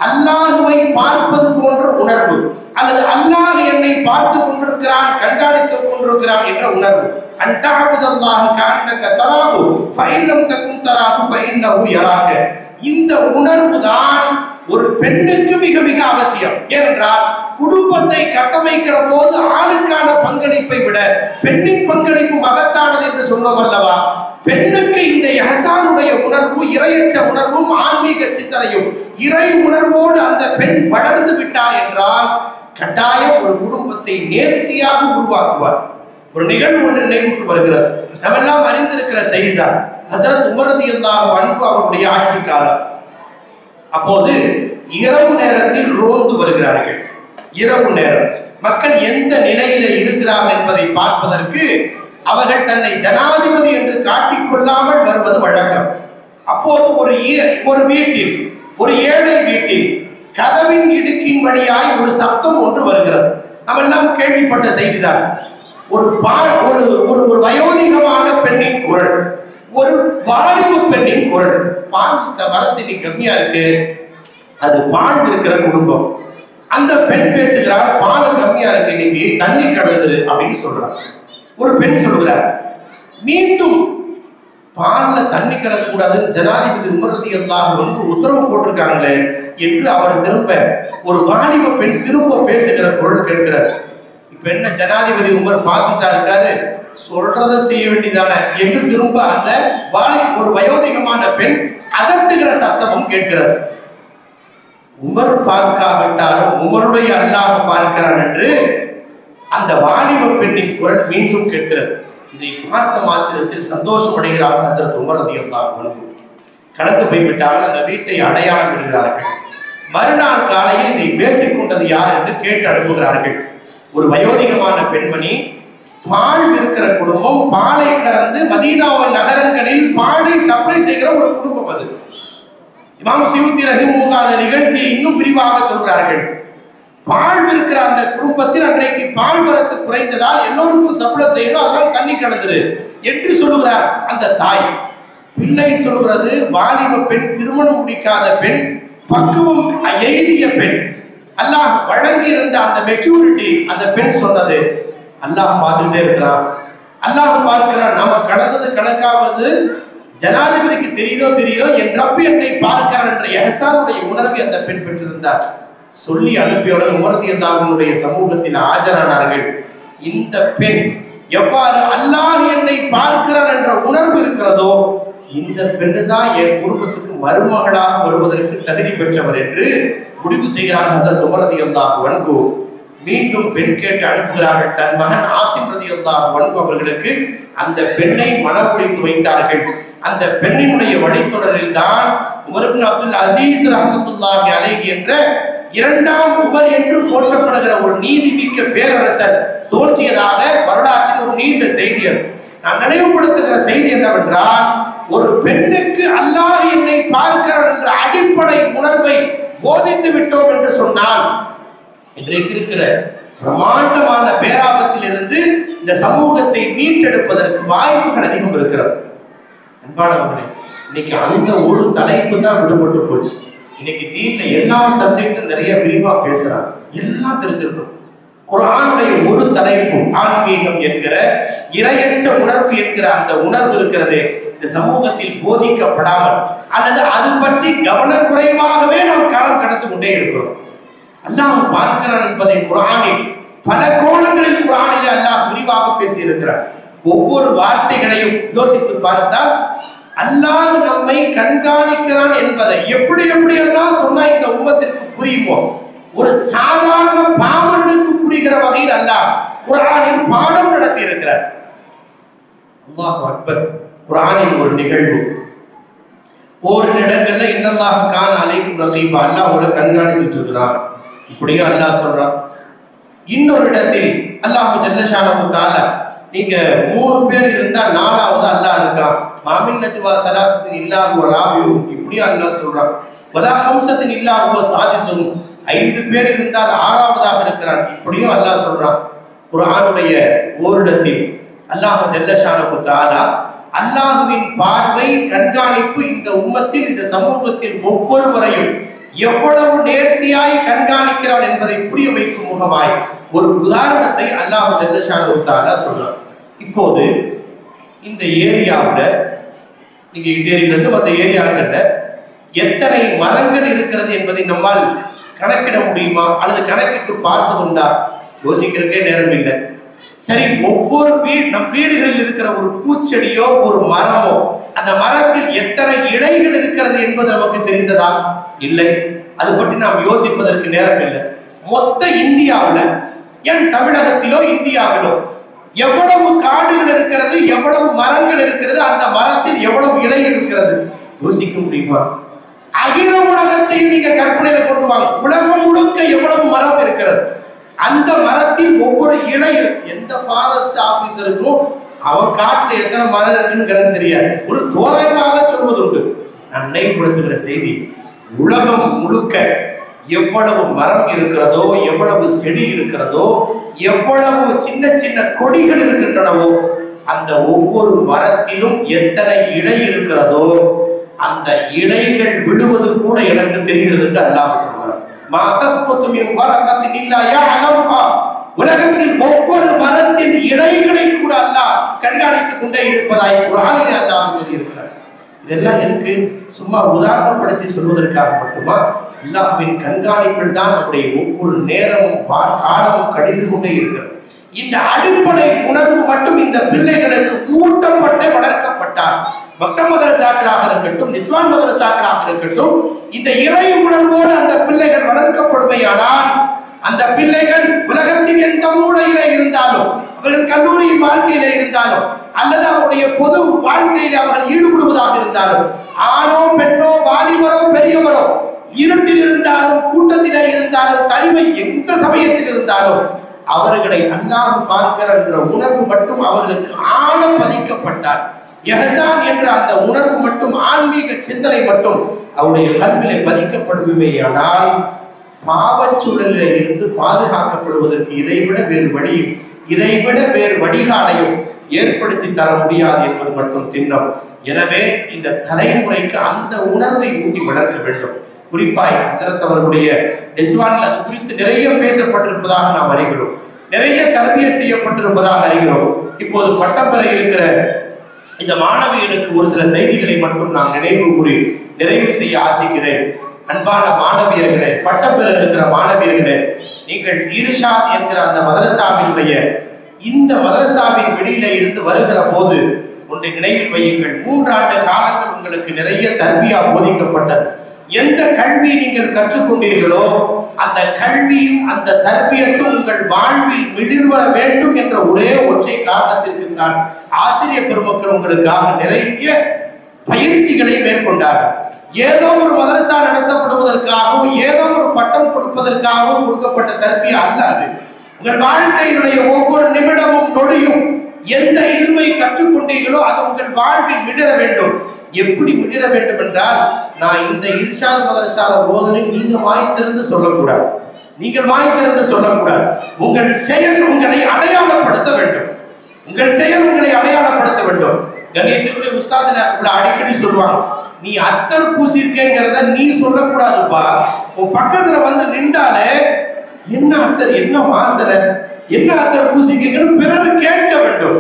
அல்லாஹ்வை பார்ப்பது போன்ற உணர்வு, அல்லது அல்லாஹ் என்னை பார்த்து கொண்டிருக்கிறான், கண்காணித்துக் கொண்டிருக்கிறான் என்ற உணர்வு. அன்தஅபுதல்லாஹ கஅன்னக தராஹு ஃபஇன் லம் தகுன் தராஹு ஃபஇன்னஹு யராக. இந்த உணர்வு தான் ஒரு பெண்ணுக்கு மிக மிக அவசியம். ஏனென்றால் குடும்பத்தை கட்டமைக்கிற போது ஆணுக்கான பங்களிப்பை விட பெண்ணின் பங்களிப்பு மகத்தானது என்று சொன்னோம் அல்லவா? பெண்ணுக்கு இந்த இஹ்சானுடைய உணர்வு, இறையச்ச உணர்வும் ஆன்மீக சிந்தனையும் இறை உணர்வோடு அந்த பெண் வளர்ந்து விட்டார் என்றால் கட்டாயம் ஒரு குடும்பத்தை நேர்த்தியாக உருவாக்குவார். ஒரு நிகழ்வு ஒன்று நினைவுக்கு வருகிறது. நம்மெல்லாம் அறிந்திருக்கிற செய்திதான். ஹஸரத் உமர் ரலியல்லாஹு அன்ஹு அவருடைய ஆட்சி காலம். அப்போது இரவு நேரத்தில் ரோந்து வருகிறார்கள். இரவு நேரம் மக்கள் எந்த நிலையில இருக்கிறார்கள் என்பதை பார்ப்பதற்கு அவர்கள் தன்னை ஜனாதிபதி என்று காட்டிக்கொள்ளாமல் வருவது வழக்கம். அப்போது ஒரு வீட்டில், ஒரு ஏழை வீட்டில் கதவின் இடுக்கின் வழியாய் ஒரு சப்தம் ஒன்று வருகிறது. நம்மெல்லாம் கேள்விப்பட்ட செய்திதான். ஒரு வயோதிகமான பெண்ணின் குரல், ஒரு வாலிப பெண்ணின் குரல். பால் வரத்து கம்மியா இருக்கு, அது பால் இருக்கிற குடும்பம். அந்த பெண் பேசுகிறார், பால் கம்மியா இருக்கு, இன்னைக்கு தண்ணி கடந்துரு அப்படின்னு சொல்றார். ஒரு பெண் சொல்கிறார், மீண்டும் பால்ல தண்ணி கிடக்கூடாதுன்னு ஜனாதிபதி உமர் ரலியல்லாஹு அன்ஹு உத்தரவு போட்டிருக்காங்களே என்று அவர் திரும்ப, ஒரு வாலிப பெண் திரும்ப பேசுகிற குரல் கேட்கிறார். இப்ப என்ன ஜனாதிபதி உமர் பார்த்துட்டா இருக்காரு, சொல்றதை செய்ய வேண்டியதானே என்று திரும்ப அந்த ஒரு வயோதிகமான பெண் அதட்டுகிற சத்தமும் கேட்கிறார். உமர் பார்க்காவிட்டாலும் உமருடைய அல்லாஹ் பார்க்கிறான் என்று அந்த வாலிப பெண்ணின் குரல் மீண்டும் கேட்கிறது. இதை பார்த்த மாத்திரத்தில் சந்தோஷம் அடைகிறார்கள் ஹஸரத் உமர் ரலியல்லாஹு அன்ஹு. கடந்து போய்விட்டார்கள். அந்த வீட்டை அடையாளம் இடுகிறார்கள். மறுநாள் காலையில் இதை பேசிக்கொண்டது யார் என்று கேட்டு அனுப்புகிறார்கள். ஒரு வயோதிகமான பெண்மணி, பால் விற்கிற குடும்பம், பாலை கறந்து மதீனாவின் நகரங்களில் பாலை சப்ளை செய்கிற ஒரு குடும்பம் அது. இமாம் சுயூத்தி ரஹிமஹுல்லாஹ் அந்த நிகழ்ச்சியை இன்னும் விரிவாக சொல்கிறார்கள். பால் விற்கிற அந்த குடும்பத்தில் அன்றைக்கு பால் வரத்து குறைந்ததால் எல்லோருக்கும் சப்ளை செய்யணும், அதனால் தண்ணி கடந்துரு என்று சொல்லுகிறார் அந்த தாய். பிள்ளை சொல்கிறது, வாலிப பெண், திருமணம் முடிக்காத பெண், பக்குவம் எய்திய பெண், அல்லாஹ் வழங்கி இருந்த அந்த மெச்சூரிட்டி. அந்த பெண் சொன்னது, அல்லாஹ் பார்த்துக்கிட்டே இருக்கிறான், அல்லாஹ் பார்க்கிறான், நாம கடந்தது கணக்காவது ஜனாதிபதிக்கு தெரியுதோ தெரியலோ, என் ரப்பு என்னை பார்க்கிறான் என்ற இஹ்சானுடைய உணர்வை அந்த பெண் பெற்றிருந்தார். சொல்லி அனுப்பியுடன் உமர் ரலியல்லாஹு அன்ஹுடைய சமூகத்தில் ஆஜரானார்கள். இந்த பெண் எவ்வாறு அல்லாஹ் என்னை பார்க்கிறான் என்ற உணர்வு இருக்கிறதோ, இந்த பெண்ணு தான் என் குடும்பத்துக்கு மருமகளாக வருவதற்கு தகுதி பெற்றவர் என்று முடிவு செய்கிறார் ஹஸரத் உமர் ரலியல்லாஹு அன்ஹு. மீண்டும் பெண் கேட்டு அனுப்புகிறார்கள். தன் மகன் ஆசிம் ரலியல்லாஹு அன்ஹு அவர்களுக்கு அந்த பெண்ணை மனம் முடித்து வைத்தார்கள். அந்த பெண்ணினுடைய வழித்தொடரில் தான் உமர் இப்னு அப்துல் அசீஸ் ரஹ்மத்துல்லாஹி அலைஹி என்ற இரண்டாம் உமர் என்று போற்றப்படுகிற ஒரு நீதி மிக்க பேரரசர் தோன்றியதாக வரலாற்றின் ஒரு நீண்ட செய்தி. நான் நினைவுபடுத்துகிற செய்தி என்னவென்றால், ஒரு பெண்ணுக்கு அல்லாஹ் என்னை பார்க்கிறான் என்ற அடிப்படை உணர்வை போதித்து விட்டோம் என்று சொன்னால், இன்றைக்கு இருக்கிற பிரம்மாண்டமான பேராபத்தில் இருந்து இந்த சமூகத்தை மீட்டெடுப்பதற்கு வாய்ப்புகள் அதிகம் இருக்கிறது. அன்பானவர்களே, இன்னைக்கு அந்த ஒரு தலைப்பு தான் விடுபட்டு போச்சு. இன்னைக்கு தீன்ல எல்லா சப்ஜெக்டும் நிறைய விரிவா பேசுறாங்க, எல்லாம் தெரிஞ்சிருக்கும். குர்ஆனுடைய ஒரு தலைப்பு ஆன்மீகம் என்கிற இறையச்ச உணர்வு என்கிற அந்த உணர்வு இருக்கிறது, இந்த சமூகத்தில் போதிக்கப்படாமல் அல்லது அது பற்றி கவனக்குறைவாகவே நாம் காலம் கடந்து கொண்டே இருக்கிறோம். அல்லாஹ் பார்க்கிறான் என்பதை குர்ஆனில் பல கோணங்களில் குர்ஆனில் அல்லாஹ் விரிவாக பேசி இருக்கிறார். ஒவ்வொரு வார்த்தைகளையும் யோசித்து பார்த்தால் அல்லாஹ் நம்மை கண்காணிக்கிறான் என்பதை எப்படி எல்லாம் சொன்னா இந்த உம்மத்திற்கு புரியுமோ, ஒரு சாதாரண பாமரனுக்கு புரிகிற வகையில் அல்லாஹ் குர்ஆனில் பாடம் நடத்தி இருக்கிறார். அல்லாஹ் அக்பர். குர்ஆனின் ஒரு நிகழ்வு, ஓரிரு இடங்கள்ல இன்னல்லாஹ் கான அலைக்கும் ரகீபா, அல்லாஹ் உங்களை கண்காணிச்சிட்டு இருக்கிறான் இப்படியும் அல்லாஹ் சொல்றான். இன்னொரு இடத்தில் அல்லாஹ் ஜல்ல ஷானஹு தஆலா, நீங்க 3 பேர் இருந்தா 4வது அல்லாஹ் இருக்கான், மாமின் நஜ்வா ஸலாஸத்தின் இல்லா ஹுவ ராபியுஹும் இப்படியும் அல்லாஹ் சொல்றான். வலா ஹம்ஸத்தின் இல்லா ஹுவ சாதிஸுஹும் 5 பேர் இருந்தால் 6வதாக இருக்கிறான் இப்படியும் அல்லாஹ் சொல்றான். குர்ஆனுடைய ஓரிடத்தில் அல்லாஹ் ஜல்ல ஷானஹு தஆலா அல்லாஹ்வின் பார்வை, கண்காணிப்பு இந்த உம்மத்தில், இந்த சமூகத்தில் ஒவ்வொருவரையும் எவ்வளவு நேர்த்தியாய் கண்காணிக்கிறான் என்பதை புரிய வைக்கும் முகமாய் ஒரு உதாரணத்தை அல்லாஹ் ஜல்ல ஷானஹு தஆலா சொல்றான். இப்போது இந்த ஏரியாவில் நீங்க இட்டேரியிலிருந்து மற்ற ஏரியாக்கள்ல எத்தனை மரங்கள் இருக்கிறது என்பதை நம்மால் கணக்கிட முடியுமா அல்லது கணக்கிட்டு பார்த்ததுண்டா? யோசிக்கிறதுக்கே நேரம் இல்லை. சரி, ஒவ்வொரு நம் வீடுகளில் இருக்கிற ஒரு பூச்செடியோ ஒரு மரமோ அந்த மரத்தில் எத்தனை இலைகள் இருக்கிறது என்பது நமக்கு தெரிந்ததா? இல்லை. அது பற்றி நாம் யோசிப்பதற்கு நேரம் இல்லை. மொத்த இந்தியாவில், ஏன் தமிழகத்திலோ இந்தியாவிலோ எவ்வளவு காடுகள் இருக்கிறது, எவ்வளவு மரங்கள் இருக்கிறது, அந்த மரத்தில் எவ்வளவு இலை இருக்கிறது யோசிக்க முடியுமா? அகில உலகத்தையும் நீங்க கற்பனையில கொண்டு வாங்க. உலகம் முழுக்க எவ்வளவு மரம் இருக்கிறது, அந்த மரத்தில் ஒவ்வொரு இலை இருக்கும். எந்த ஃபாரஸ்ட் ஆபீசருக்கும் அவன் காட்டுல எத்தனை மரம் இருக்குன்னு எனக்கு தெரியாது. ஒரு தோராயமாக சொல்வதுண்டு. நான் நினைவுபடுத்துகிற செய்தி, உலகம் முழுக்க எவ்வளவு மரம் இருக்கிறதோ, எவ்வளவு செடி இருக்கிறதோ, எவ்வளவு சின்ன சின்ன கொடிகள் இருக்கின்றனவோ, அந்த ஒவ்வொரு மரத்திலும் எத்தனை இலை இருக்கிறதோ அந்த இலைகள் விடுவது கூட எனக்கு தெரிகிறது என்று அல்லாஹ் சொல்றார். உலகத்தில் ஒவ்வொரு மரத்தின் இலைகளை கூட அல்லாஹ் கண்காணித்துக் கொண்டே இருப்பதாய் குர்ஆனிலே அல்லாஹ் சொல்லி இருக்கிறார். இதெல்லாம் எதுக்கு? சும்மா உதாரணப்படுத்தி சொல்வதற்காக மட்டுமா? அல்லாஹ்வின் கண்காணிப்பில் தான் நம்முடைய ஒவ்வொரு நேரமும் காலமும் கழிந்து கொண்டே இருக்கிறது. இந்த அடிப்படை உணர்வு மட்டும் இந்த பிள்ளைகளுக்கு ஊட்டப்பட்டு வளர்க்கப்பட்டார். மக்த மதரசாக்களாக இருக்கட்டும், நிஸ்வான் மதரசாக்களாக இருக்கட்டும், இந்த இறை உணர்வோடு அந்த பிள்ளைகள் வளர்க்கப்படுமையானால் அந்த பிள்ளைகள் உலகத்தின் எந்த மூலையில இருந்தாலும், அவர்கள் கல்லூரி வாழ்க்கையில இருந்தாலும் அல்லது அவருடைய பொது வாழ்க்கையில அவர்கள் ஈடுபடுவதாக இருந்தாலும், ஆணோ பெண்ணோ வாலிபரோ பெரியவரோ, இருட்டில் இருந்தாலும் கூட்டத்திலே இருந்தாலும் தனிமை எந்த சமயத்தில் இருந்தாலும் அவர்களை அல்லாஹ் பார்க்கிற என்ற உணர்வு மட்டும் அவர்களுக்கு ஆழ பதிக்கப்பட்டார். எஹசான் என்ற அந்த உணர்வு மட்டும், ஆன்மீக சிந்தனை மட்டும் அவருடைய கல்விலே பதிக்கப்படுமையானால் பாவச்சூழலில் இருந்து பாதுகாக்கப்படுவதற்கு இதைவிட வேறு வழிகாலையும் ஏற்படுத்தி தர முடியாது என்பது மட்டும் திண்ணம். எனவே இந்த தலைமுறைக்கு அந்த உணர்வை ஊட்டி வளர்க்க வேண்டும். குறிப்பாய் ஹசரத் அவர்களுடைய நிஸ்வானில் அது குறித்து நிறைய பேசப்பட்டிருப்பதாக நாம் அறிகிறோம், நிறைய தர்பியத் செய்யப்பட்டிருப்பதாக அறிகிறோம். இப்போது பட்டம் பெற இருக்கிற இந்த மாணவிகளுக்கு ஒரு சில செய்திகளை மட்டும் நான் நினைவு கூறி நிறைவு செய்ய ஆசைக்கிறேன். அன்பான மாணவியர்களே, பட்டம் பெற இருக்கிற மாணவியர்களே, நீங்கள் இர்ஷாத் என்கிற அந்த மதரசாவினுடைய இந்த மதரசாவின் வெளியில இருந்து வருகிற போது ஒன்றை நினைவில் வையுங்கள். 3 ஆண்டு காலங்கள் உங்களுக்கு நிறைய தர்பியா போதிக்கப்பட்டது. எந்த கல்வியை நீங்கள் கற்றுக்கொண்டீர்களோ அந்த கல்வியும் அந்த தர்பியத்தும் உங்கள் வாழ்வில் மிளிர்வர வேண்டும் என்ற ஒரே ஒற்றை காரணத்திற்கு தான் ஆசிரியர் பெருமக்கள் உங்களுக்காக நிறைய பயிற்சிகளை மேற்கொண்டார்கள். ஏதோ ஒரு மதரசா நடத்தப்படுவதற்காகவும் ஏதோ ஒரு பட்டம் கொடுப்பதற்காகவும் கொடுக்கப்பட்ட தர்பியா அல்லாது. உங்கள் வாழ்க்கையினுடைய ஒவ்வொரு நிமிடமும் நொடியும் எந்த இல்மை கற்றுக்கொண்டீர்களோ அது உங்கள் வாழ்வில் மிளிர வேண்டும். எப்படி மிளிர வேண்டும் என்றால், நான் இந்த இர்ஷாத் மதரசால போதனை நீங்க வாய்த்திருந்து சொல்லக்கூடாது, நீங்கள் வாய்த்திருந்து சொல்லக்கூடாது. உங்கள் செயல் உங்களை அடையாளப்படுத்த வேண்டும். உங்கள் செயல் உங்களை அடையாளப்படுத்த வேண்டும். கண்ணியத்திற்குரிய உஸ்தாத் அடிக்கடி சொல்லுவாங்க, நீ அத்தர் பூசிருக்கேங்கிறத நீ சொல்லக்கூடாதுப்பா. உன் பக்கத்துல வந்து நின்றாலே என்ன அத்தர், என்ன வாசனை, என்ன அத்தர் பூசிக்கன்னு பிறர் கேட்க வேண்டும்.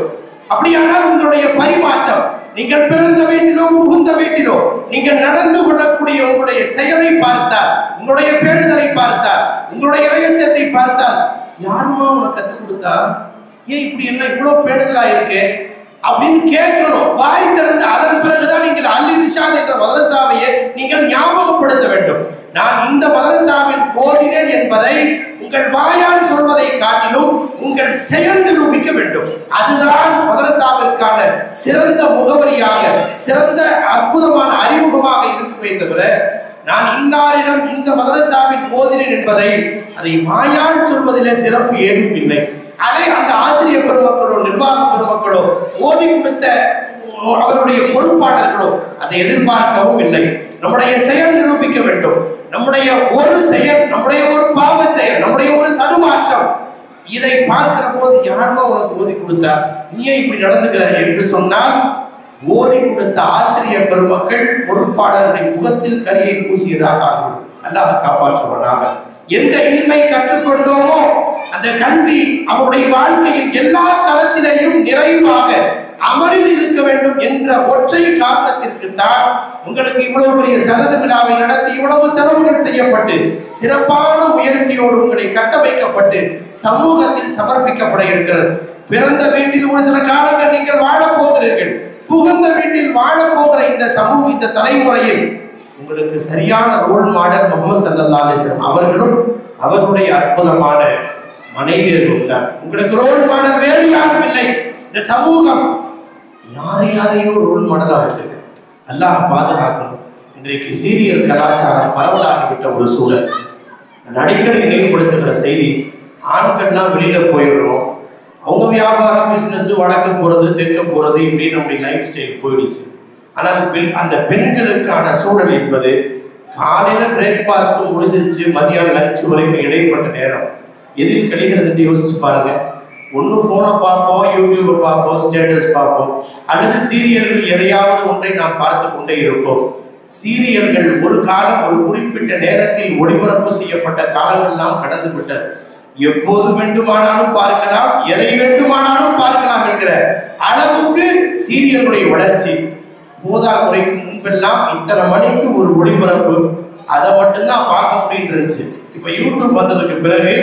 அப்படியானால் உங்களுடைய பரிமாற்றம், நீங்கள் பிறந்த வீட்டிலோ புகுந்த வீட்டிலோ நீங்கள் நடந்து கொள்ளக்கூடிய உங்களுடைய செயலை பார்த்தால், உங்களுடைய பேணுதலை பார்த்தால், உங்களுடைய இறையச்சத்தை பார்த்தால், யாருமா உனக்கு கற்றுக் கொடுத்தா, ஏன் இப்படி என்ன இவ்வளவு பேணுதலா இருக்கு அப்படின்னு கேட்கணும். வாய் திறந்து அதன் பிறகுதான் நீங்கள் அல் இர்ஷாத் என்ற மதரசாவையே நீங்கள் ஞாபகப்படுத்த வேண்டும். நான் இந்த மதரசாவில் போதினேன் என்பதை உங்கள் வாயால் சொல்வதை காட்டிலும் உங்கள் செயல் நிரூபிக்க வேண்டும். அதுதான் மதரசாவிற்கான சிறந்த முகவரியாக, சிறந்த அற்புதமான அறிமுகமாக இருக்குமே தவிர, நான் இன்னாரிடம் இந்த மதரசாவில் போதினேன் என்பதை அதை வாயால் சொல்வதிலே சிறப்பு ஏதும் இல்லை. அதை அந்த ஆசிரியர் பெருமக்களோ நிர்வாக பெருமக்களோ ஓதி கொடுத்த அவருடைய பொறுப்பாளர்களோ அதை எதிர்பார்க்கவும் இல்லை. நம்முடைய செயல் நிரூபிக்க வேண்டும். நம்முடைய ஒரு செயல், நம்முடைய ஒரு பாவ செயல், நம்முடைய ஒரு தடுமாற்றம், இதை பார்க்கிற போது யாருமா உனக்கு ஓதி கொடுத்தா, நீயே இப்படி நடந்துகிற என்று சொன்னால், ஓதி கொடுத்த ஆசிரியர் பெருமக்கள் பொறுப்பாளர்களின் முகத்தில் கரியை பூசியதாக ஆகும். அல்லாஹ் காப்பாற்றுவனாக. எந்த இல்மை கற்றுக்கொண்டோமோ அந்த கல்வி அவருடைய வாழ்க்கையின் எல்லா தளத்திலேயும் நிறைவாக அமலில் இருக்க வேண்டும் என்ற ஒற்றை காரணத்திற்கு தான் உங்களுக்கு இவ்வளவு பெரிய சனது விழாவை நடத்தி இவ்வளவு செலவுகள் செய்யப்பட்டு சிறப்பான முயற்சியோடு உங்களை கட்டமைக்கப்பட்டு சமூகத்தில் சமர்ப்பிக்கப்பட இருக்கிறது. பிறந்த வீட்டில் ஒரு சில காலங்கள் நீங்கள் வாழப் போகிறீர்கள். புகுந்த வீட்டில் வாழப்போகிற இந்த சமூக இந்த தலைமுறையில் உங்களுக்கு சரியான ரோல் மாடல் முஹம்மது ஸல்லல்லாஹு அலைஹி வஸல்லம் அவர்களும் அவருடைய அற்புதமான மனைவியர்களும் தான். உங்களுக்கு ரோல் மாடல் வேறு யாரும் இல்லை. இந்த சமூகம் யாரையோ ரோல் மாடலா வச்சிருக்கு. அல்லாஹ் பாதுகாக்கணும். இன்றைக்கு சீரியல் கலாச்சாரம் பரவலாகிவிட்ட ஒரு சூழல். நான் அடிக்கடி நினைவுபடுத்துகிற செய்தி, ஆண்கள்லாம் வெளியில போயிடணும், அவங்க வியாபாரம் பிசினஸ் வடக்க போறது தெற்க போறது இப்படி நம்முடைய லைஃப் ஸ்டைல் போயிடுச்சு. ஆனால் அந்த பெண்களுக்கான சூழல் என்பது காலையில பிரேக்ஃபாஸ்ட் முடிஞ்சிருச்சு, மதியம் லஞ்ச் வரைக்கும் இடைப்பட்ட நேரம் எதில் கழிகிறது என்று யோசிச்சு பாருங்க. ஒன்று ஃபோனை பார்ப்போம், யூடியூப்பை பார்ப்போம், ஸ்டேட்டஸ் பார்ப்போம், அல்லது சீரியல்கள் எதையாவது ஒன்றை நாம் பார்த்து கொண்டே இருப்போம். சீரியல்கள் ஒரு காலம் ஒரு குறிப்பிட்ட நேரத்தில் ஒளிபரப்பு செய்யப்பட்ட காலங்கள்லாம் கடந்து விட்டது. எப்போது வேண்டுமானாலும் பார்க்கலாம், எதை வேண்டுமானாலும் பார்க்கலாம் என்கிற அளவுக்கு சீரியலுடைய வளர்ச்சி. போதா குறைக்கு முன்பெல்லாம் இத்தனை மணிக்கு ஒரு ஒளிபரப்பு, அதை மட்டும்தான் பார்க்க முடியும் இருந்துச்சு. இப்ப யூடியூப் வந்ததுக்கு பிறகு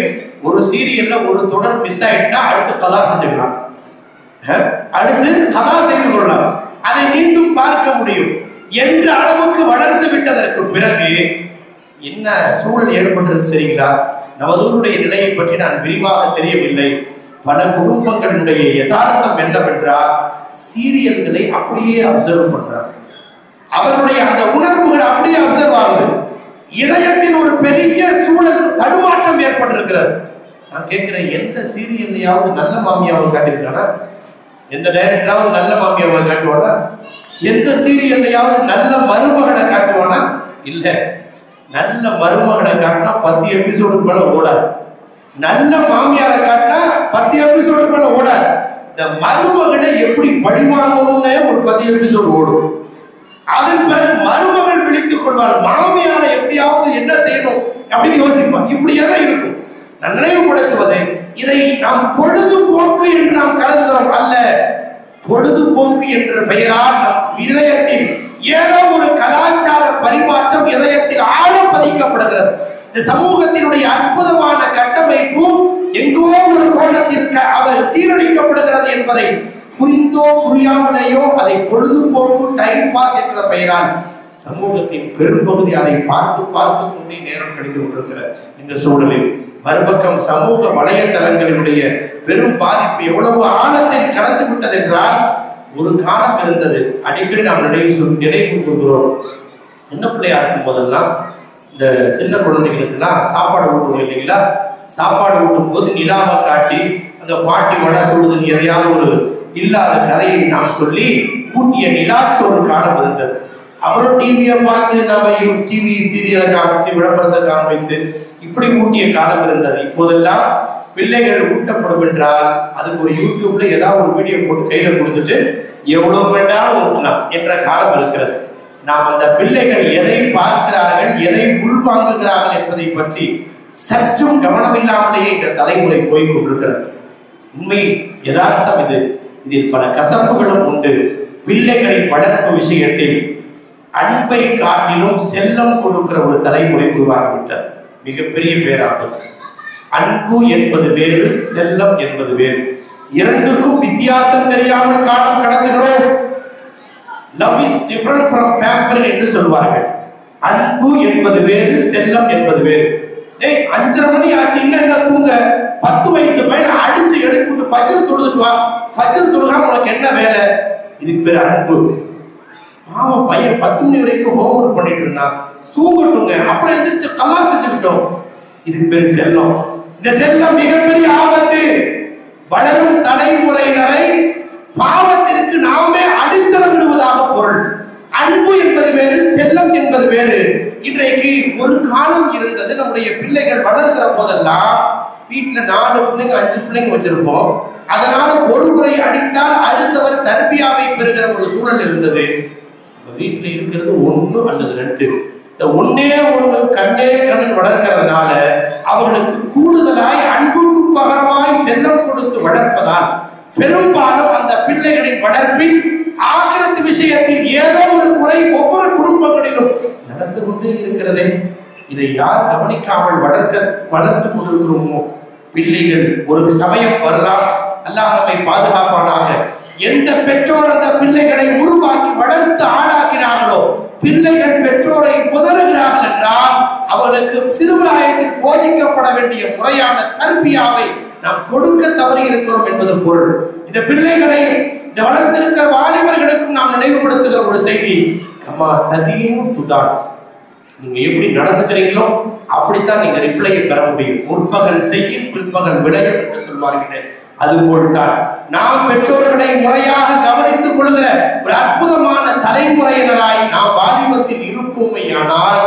ஒரு சீரியல்ல ஒரு தொடர் மிஸ் ஆயிட்டுனா அடுத்து கதா செஞ்சுக்கலாம், அடுத்து கதா செய்து கொள்ளலாம், அதை மீண்டும் பார்க்க முடியும் என்ற அளவுக்கு வளர்ந்து விட்டதற்கு பிறகு என்ன சூழல் ஏற்பட்டிருக்கு தெரியுங்களா? நமதூருடைய நிலையை பற்றி நான் விரிவாக தெரியவில்லை. பல குடும்பங்களுடைய யதார்த்தம் என்னவென்றால் சீரியல்களை அப்படியே அப்சர்வ் பண்றாங்க. அவருடைய அந்த உணர்வுகள் அப்படியே அப்சர்வ் ஆகுது. இதயத்தில் ஒரு பெரிய சூழல் தடுமாற்றம் ஏற்பட்டிருக்கிறது. நான் கேட்கிறேன், எந்த சீரியல்லையாவது நல்ல மாமியாவை காட்டியிருக்கானா? எந்த டைரக்டராவது நல்ல மாமியாவை காட்டுவானா? எந்த சீரியல்லையாவது நல்ல மருமகளை காட்டுவானா? இல்ல. நல்ல மருமகளை காட்டினா 10 எபிசோடுக்கு மேல ஓடாது. நல்ல மாமியாரை காட்டினா 10 எபிசோடுக்கு மேல ஓடாது. இந்த மருமகளை எப்படி பழிவாங்கணும்னே ஒரு 10 எபிசோடு ஓடும். அதன் பிறகு மருமகள் விழித்துக் கொள்வாள், மாமியாரை எப்படியாவது என்ன செய்யணும் அப்படின்னு யோசிப்பான். இப்படியேதான் இருக்கும். நான் நினைவுபடுத்துவது, இதை நாம் பொழுதுபோக்கு என்று நாம் கருதுகிறோம் அல்ல. பொழுதுபோக்கு என்ற பெயரால் நம் இதயத்தில் ஏதோ ஒரு கலாச்சார பரிமாற்றம் இதயத்தில் ஆழ பதிக்கப்படுகிறது. இந்த சமூகத்தினுடைய அற்புதமான கட்டமைப்பு எங்கோ ஒரு கோணத்தில் அவர் சீரழிக்கப்படுகிறது என்பதை புரிந்தோ புரியாமலேயோ அதை பொழுதுபோக்கு டைம் பாஸ் என்ற பெயரால் சமூகத்தின் பெரும்பகுதி அதை பார்த்து பார்த்து கொண்டே நேரம் கழித்து கொண்டிருக்கிற இந்த சூழலில் மறுபக்கம் சமூக வலைத்தளங்களினுடைய பெரும் பாதிப்பு எவ்வளவு ஆழத்தில் கடந்து விட்டது என்றால், ஒரு காலம் இருந்தது, அடிக்கடி நாம் நினைவு கூறுகிறோம். சின்ன பிள்ளையா இருக்கும் போதெல்லாம் இந்த சின்ன குழந்தைகளுக்கெல்லாம் சாப்பாடு ஊட்டுவோம் இல்லைங்களா? சாப்பாடு ஊட்டும் போது நிலாவை காட்டி அந்த பாட்டி வடை சொல்லுதுன்னு எதையாவது ஒரு இல்லாத கதையை நாம் சொல்லி கூட்டிய நிலாச்சு ஒரு காலம் இருந்தது. அப்புறம் டிவியை பார்த்து நம்ம டிவி சீரியலை காமிச்சு விளம்பரத்தை காமித்து இப்படி ஊட்டிய காலம் இருந்தது. இப்போதெல்லாம் பிள்ளைகள் ஊட்டப்படும் என்றால் அதுக்கு ஒரு யூடியூப்ல ஏதாவது ஒரு வீடியோ போட்டு கையில கொடுத்துட்டு எவ்வளவு வேண்டாலும் ஊட்டலாம் என்ற காலம் இருக்கிறது. நாம் அந்த பிள்ளைகள் எதை பார்க்கிறார்கள், எதை உள்வாங்குகிறார்கள் என்பதை பற்றி சற்றும் கவனம் இல்லாமலேயே இந்த தலைமுறை போய் கொண்டிருக்கிறது. உண்மை யதார்த்தம் இது. இதில் பல கசப்புகளும் உண்டு. பிள்ளைகளின் வளர்ப்பு விஷயத்தில் அன்பை காட்டிலும் செல்லம் கொடுக்கிற ஒரு தலைமுறை உருவாகிவிட்டது. மிகப்பெரிய பேராபத்து. அன்பு என்பது வேறு, செல்லம் என்பது வேறு. இரண்டுக்கும் வித்தியாசம் தெரியாமல் காலம் கடந்துகிறோம். Love is different from pampering என்று சொல்வார்கள். அன்பு என்பது வேறு, செல்லம் என்பது வேறு. 5:30 மணி ஆச்சு, என்ன தூங்க? 10 வயசு பையனை அடிச்சு எடுத்துட்டு ஃபஜ்ர் தொழுதுட்டு வா. ஃபஜ்ர் தொழுகாம உனக்கு என்ன வேலை? இதுக்கு பேர் அன்பு. பாவம் பையன் 10 மணி வரைக்கும் ஹோம்ஒர்க் பண்ணிட்டு இருந்தான், தூங்கட்டுங்க, அப்புறம் எந்திரிச்சு கலா செஞ்சுக்கிட்டோம். இதுக்கு பேர் செல்லம். இந்த செல்லம் மிகப்பெரிய ஆபத்து. வளரும் தலைமுறையினரை பாவத்திற்கு நாமே அடித்தளம் விடுவதாக பொருள். அன்பு என்பது வேறு, செல்லம் என்பது வேறு. இன்றைக்கு ஒரு காலம் இருந்தது, நம்முடைய பிள்ளைகள் வளர்கிற போதெல்லாம் வீட்டுல 4 பிள்ளைங்க 5 பிள்ளைங்க வச்சிருப்போம். அதனால ஒருவரை அடித்தால் அடுத்தவர் தர்பியாவை பெறுகிற ஒரு சூழல் இருந்தது. வீட்டுல இருக்கிறது 1 அல்லது 2. இந்த 1 கண்ணே கண்ணன் வளர்க்கிறதுனால அவர்களுக்கு கூடுதலாய் அன்புக்கு பகரமாய் செல்லம் கொடுத்து வளர்ப்பதால் பெரும்பாலும் அந்த பிள்ளை பிள்ளைகளின் வளர்ப்பில் ஆகிரத்து விஷயத்தில் ஏதோ ஒரு குறை ஒவ்வொரு குடும்பங்களிலும் நடந்து கொண்டே இருக்கிறதே. இதை யார் கவனிக்காமல் வளர்த்து கொண்டிருக்கிறோமோ, பிள்ளைகள் ஒரு சமயம் வரலாம், அல்லாஹ் நம்மை பாதுகாப்பானாக. எந்த பெற்றோர் அந்த பிள்ளைகளை உருவாக்கி வளர்த்து ஆளாக்கினார்களோ, பிள்ளைகள் பெற்றோரை உதறுகிறார்கள் என்றால் அவர்களுக்கு சிறுபிராயத்தில் போதிக்கப்பட வேண்டிய முறையான தர்பியாவை நாம் கொடுக்க தவறி இருக்கிறோம் என்பது பொருள். இந்த பிள்ளைகளை இந்த வளர்த்திருக்கிற வாலிபர்களுக்கும் நாம் நினைவுபடுத்துகிற ஒரு செய்தி, கமா ததீனும் துதான், நீங்க எப்படி நடந்துக்கிறீங்களோ அப்படித்தான் நீங்க ரிப்ளையை பெற முடியும். முற்பகல் செய்யும் பிற்பகல் விளையும் என்று சொல்வார்களே, அதுபோல்தான் நாம் பெற்றோர்களை முறையாக கவனித்துக் கொள்கிற ஒரு அற்புதமான தலைமுறையினராய் நாம் வாலிபத்தில் இருப்போமையானால்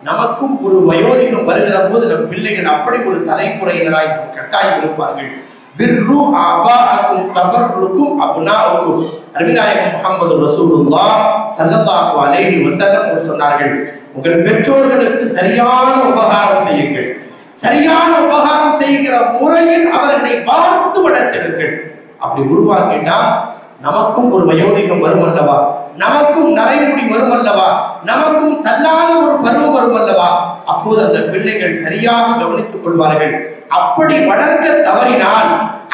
நமக்கும் ஒரு வயோதிகம் வருகிற போது நம் பிள்ளைகள் அப்படி ஒரு தலைமுறையினராய் நம் கட்டாயம் இருப்பார்கள். பிர்ரு ஆபாஅக்கும் தபர்ருக்கும் அப்னாஉக்கும். அருமைநாயகம் முஹம்மது ரசூலுல்லாஹ் ஸல்லல்லாஹு அலைஹி வஸல்லம் சொன்னார்கள், உங்கள் பெற்றோர்களுக்கு சரியான உபகாரம் செய்யுங்கள். சரியான உபகாரம் செய்கிற முறையில் அவர்களை பார்த்து வளர்த்தெடுங்கள். அப்படி உருவாக்கிட்டா நமக்கும் ஒரு வயோதிகம் வரும் அல்லவா, நமக்கும் நரைமுடி வரும் அல்லவா, நமக்கும் தள்ளாத ஒரு பருவம் வரும் அல்லவா. அப்போது அந்த பிள்ளைகள் சரியாக கவனித்துக் கொள்வார்கள். அப்படி வளர்க்க தவறினால்,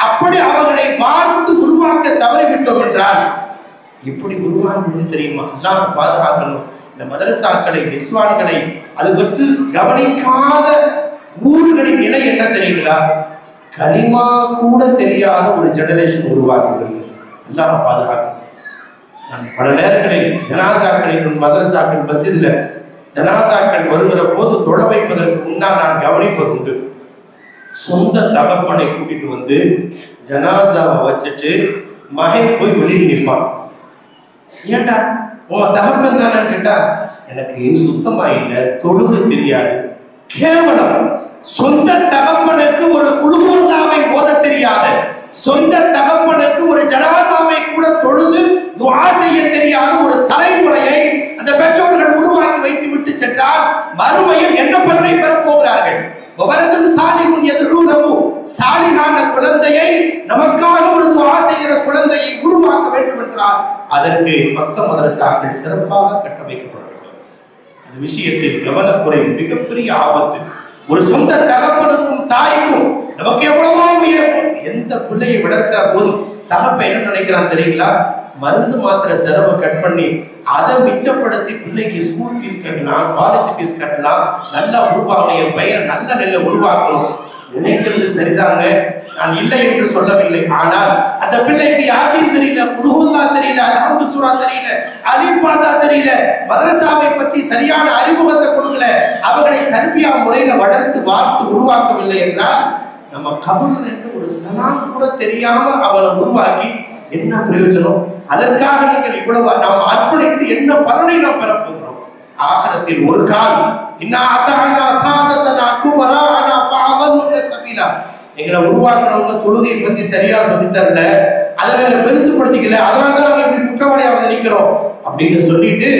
அப்படி அவர்களை பார்த்து உருவாக்க தவறிவிட்டோம் என்றால் இப்படி உருவாகிவிடும் தெரியுமா? அல்லாஹ் பாதுகாக்கணும். இந்த மதரசாக்களை, நிஸ்வான்களை அது பற்றி கவனிக்காத ஊர்களின் நிலை என்ன தெரியுங்களா? கலிமா கூட தெரியாத ஒரு ஜெனரேஷன் உருவாகிவிடுது. அல்லாஹ் பாதுகாக்கணும். நான் பல நேரங்களில் ஜனாசாக்களின் மதரசாக்கள் மஸ்ஜித்ல ஜனாசாக்கள் வருகிற போது தொழ வைப்பதற்கு முன்னால் நான் கவனிப்பதுண்டு. சொந்த தகப்பனை கூட்டிட்டு வந்து ஜனாசாவை வச்சுட்டு மகன் போய் வெளியில் நிற்பான். ஏண்டா உன் தகப்பன் தானே கேட்டா, எனக்கு சுத்தமா இல்லை, தொழுக தெரியாது. கேவலம். சொந்த தகப்பனுக்கு ஒரு குழுவாவை ஓத தெரியாத, சொந்த தகப்பனுக்கு ஒரு ஜனாசாவை கூட தொழுது துஆ செய்ய தெரியாத ஒரு தலைமுறையை அந்த பெற்றோர்கள் உருவாக்கி வைத்து விட்டு சென்றால் மறுமையில் என்ன பலனை பெறப் போகிறார்கள்? சாலிகான குழந்தையை, நமக்காக ஒரு துஆ செய்கிற குழந்தையை உருவாக்க வேண்டும் என்றால் அதற்கு மத்த மதரசாக்கள் சிறப்பாக கட்டமைக்கப்பட வேண்டும். அந்த விஷயத்தில் கவனக்குறை மிகப்பெரிய ஆபத்து. ஒரு சொந்த தகப்பனுக்கும் தாய்க்கும் நமக்கு எவ்வளவோ எந்த பிள்ளையை வளர்க்கிற போதும் தகப்ப என்ன நினைக்கிறான் தெரியுங்களா? மருந்து மாத்திர செலவை கட் பண்ணி அதை மிச்சப்படுத்தி பிள்ளைக்கு ஸ்கூல் ஃபீஸ் கட்டலாம், காலேஜ் ஃபீஸ் கட்டலாம், நல்லா உருவாக்கணும், என் பையனை நல்ல நெல்லை உருவாக்கணும் நினைக்கிறது சரிதாங்க, நான் இல்லை என்று சொல்லவில்லை. ஆனால் அந்த பிள்ளைக்கு யாசின் தெரியல, குல்ஹுல்லா தெரியல, அல்ஹம்து சூரா தெரியல, அலிஃபாத்தா தெரியல, மதரசாவை பற்றி சரியான அறிமுகத்தை கொடுக்கல, அவர்களை தர்பியா முறையில வளர்த்து வார்த்து உருவாக்கவில்லை என்றால் நம்ம கபூர் என்று ஒரு சலாம் கூட தெரியாம அவனை உருவாக்கி என்ன பிரயோஜனம்? அதற்காக நீங்கள் இவ்வளவு நாம் அர்ப்பணித்து என்ன பலனை நாம் பெறப்போகிறோம்? ஆகிரத்தில் ஒரு கால் எங்களை உருவாக்கணவங்க தொழுகை பத்தி சரியா சொல்லித்தரல, அதை பெருசுப்படுத்திக்கல, அதனாலதான் நாங்க இப்படி குற்றவாளியா வந்து நிக்கிறோம் அப்படின்னு சொல்லிட்டு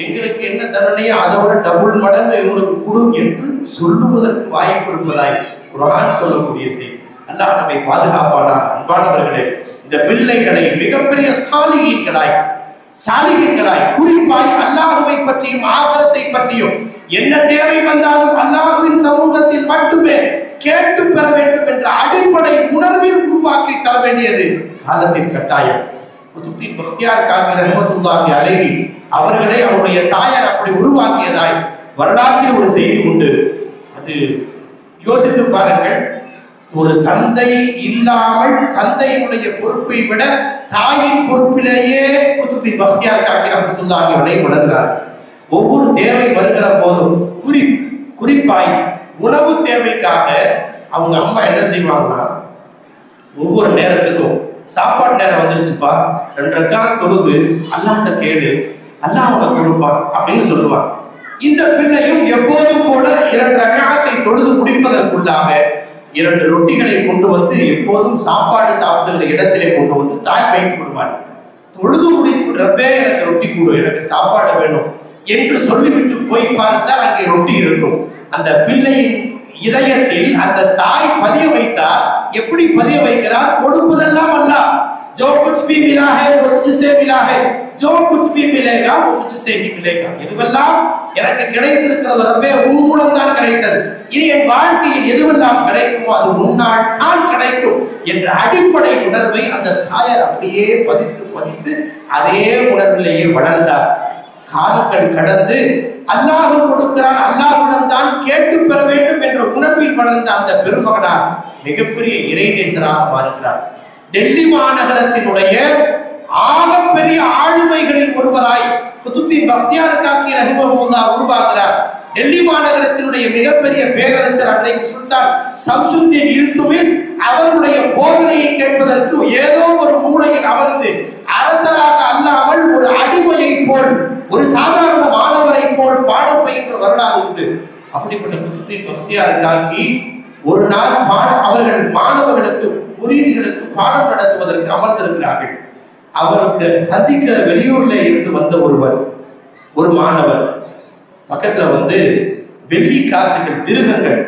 எங்களுக்கு என்ன தண்டனையோ அதை விட டபுள் மடங்கு எங்களுக்கு கொடு என்று சொல்லுவதற்கு வாய்ப்பு இருப்பதாய் குர்ஆன் சொல்லக்கூடிய செய்தி. அல்லாஹ் நம்மை பாதுகாப்பானார். அன்பானவர்களே, இந்த பிள்ளைகளை மிகப்பெரிய சாலிகீன்களாய் குறிப்பாய் அல்லாஹ்வை பற்றியும் ஆகிரத்தை பற்றியும் என்ன தேவை வந்தாலும் அல்லாஹ்வின் சமூகத்தில் மட்டுமே கேட்டு பெற வேண்டும் என்ற அடிப்படை உணர்வில் உருவாக்கி தர வேண்டியது காலத்தின் கட்டாயம். குதுப்தீன் பக்தியார் காக்கி ரஹ்மத்துல்லாஹி அலைஹி அவர்களே அவருடைய தாயார் அப்படி உருவாக்கியதாய் வரலாற்றில் ஒரு செய்தி உண்டு. அது யோசித்து பாருங்கள். ஒரு தந்தை இல்லாமல் தந்தையினுடைய பொறுப்பை விட தாயின் பொறுப்பிலேயே குதுப்தீன் பக்தியார் காக்கி ரஹ்மத்துல்லாஹி அலைஹி வளர்கிறார். ஒவ்வொரு தேவை வருகிற போதும் குறிப்பாய் உணவு தேவைக்காக அவங்க அம்மா என்ன செய்வாங்கன்னா, ஒவ்வொரு நேரத்துக்கும் சாப்பாடு நேரம் வந்துருச்சுப்பா, 2 ரக்காத் தொழுகு, அல்லாஹ்ட்ட கேளு, அல்லாஹ் உனக்கு கொடுப்பான் அப்படின்னு சொல்லுவான். இந்த பிள்ளையும் எப்போதும் போல 2 ரக்காத்தை தொழுது முடிப்பதற்குள்ளாக 2 ரொட்டிகளை கொண்டு வந்து எப்போதும் சாப்பாடு சாப்பிடுகிற இடத்திலே கொண்டு வந்து தாய் வைத்து விடுவாள். தொழுது முடித்து ரப்பே எனக்கு ரொட்டி கொடு, எனக்கு சாப்பாடு வேணும் என்று சொல்லிவிட்டு போய் பார்த்தால் அங்கே ரொட்டி இருக்கும். அந்த பிள்ளையின் இதயத்தில் அந்த தாய் பதிய வைத்தார். எப்படி பதிய வைக்கிறார்? கொடுப்பதெல்லாம் அல்லாஹ். जो कुछ भी मिला है वो तुझसे मिला है, जो कुछ भी मिलेगा वो तुझसे ही मिलेगा. எதுவெல்லாம் எனக்கு கிடைத்திருக்கிறது ரப்பே உன் மூலம் தான் கிடைத்தது, இனி என் வாழ்க்கையில் எதுவெல்லாம் கிடைக்குமோ அது உன்னால் தான் கிடைக்கும் என்ற அடிப்படை உணர்வை அந்த தாயார் அப்படியே பதித்து பதித்து அதே உணர்விலேயே வளர்ந்தார். காலங்கள் கடந்து அல்லாஹ் கொடுக்கிறான், அல்லாஹ்விடம் தான் கேட்டு பெற வேண்டும் என்ற உணர்வில் வளர்ந்த அந்த பெருமகனார் மிகப்பெரிய இறைநேசராக மாறுகிறார். டெல்லி மாநகரத்தினுடைய ஆகப்பெரிய ஆளுமைகளில் ஒருவராய் குதுப்தீன் பக்தியார் காக்கி ரஹிமஹுல்லாஹ் உருவாகிறார். டெல்லி மாநகரத்தினுடைய மிகப்பெரிய பேரரசர் அன்றைக்கு சுல்தான் ஷம்சுத்தீன் இல்துமிஸ் அவருடைய போதனையை கேட்பதற்கு ஏதோ ஒரு மூலையில் அமர்ந்து அரசராக அல்லாமல் ஒரு அடிமையை போல், ஒரு சாதாரண மாணவரை போல் பாடம் பயின்ற வரலாறு உண்டு. அப்படிப்பட்ட குதுப்தீன் பக்தியார் காக்கி ஒரு நாள் அவர்கள் மாணவர்களுக்கு முரீதிகளுக்கு பாடம் நடத்துவதற்கு அமர்ந்திருக்கிறார்கள். அவருக்கு சந்திக்க வெளியூர்ல இருந்து வந்த ஒரு மாணவர் பக்கத்துல வந்து வெள்ளி காசுகள், திருகங்கள்,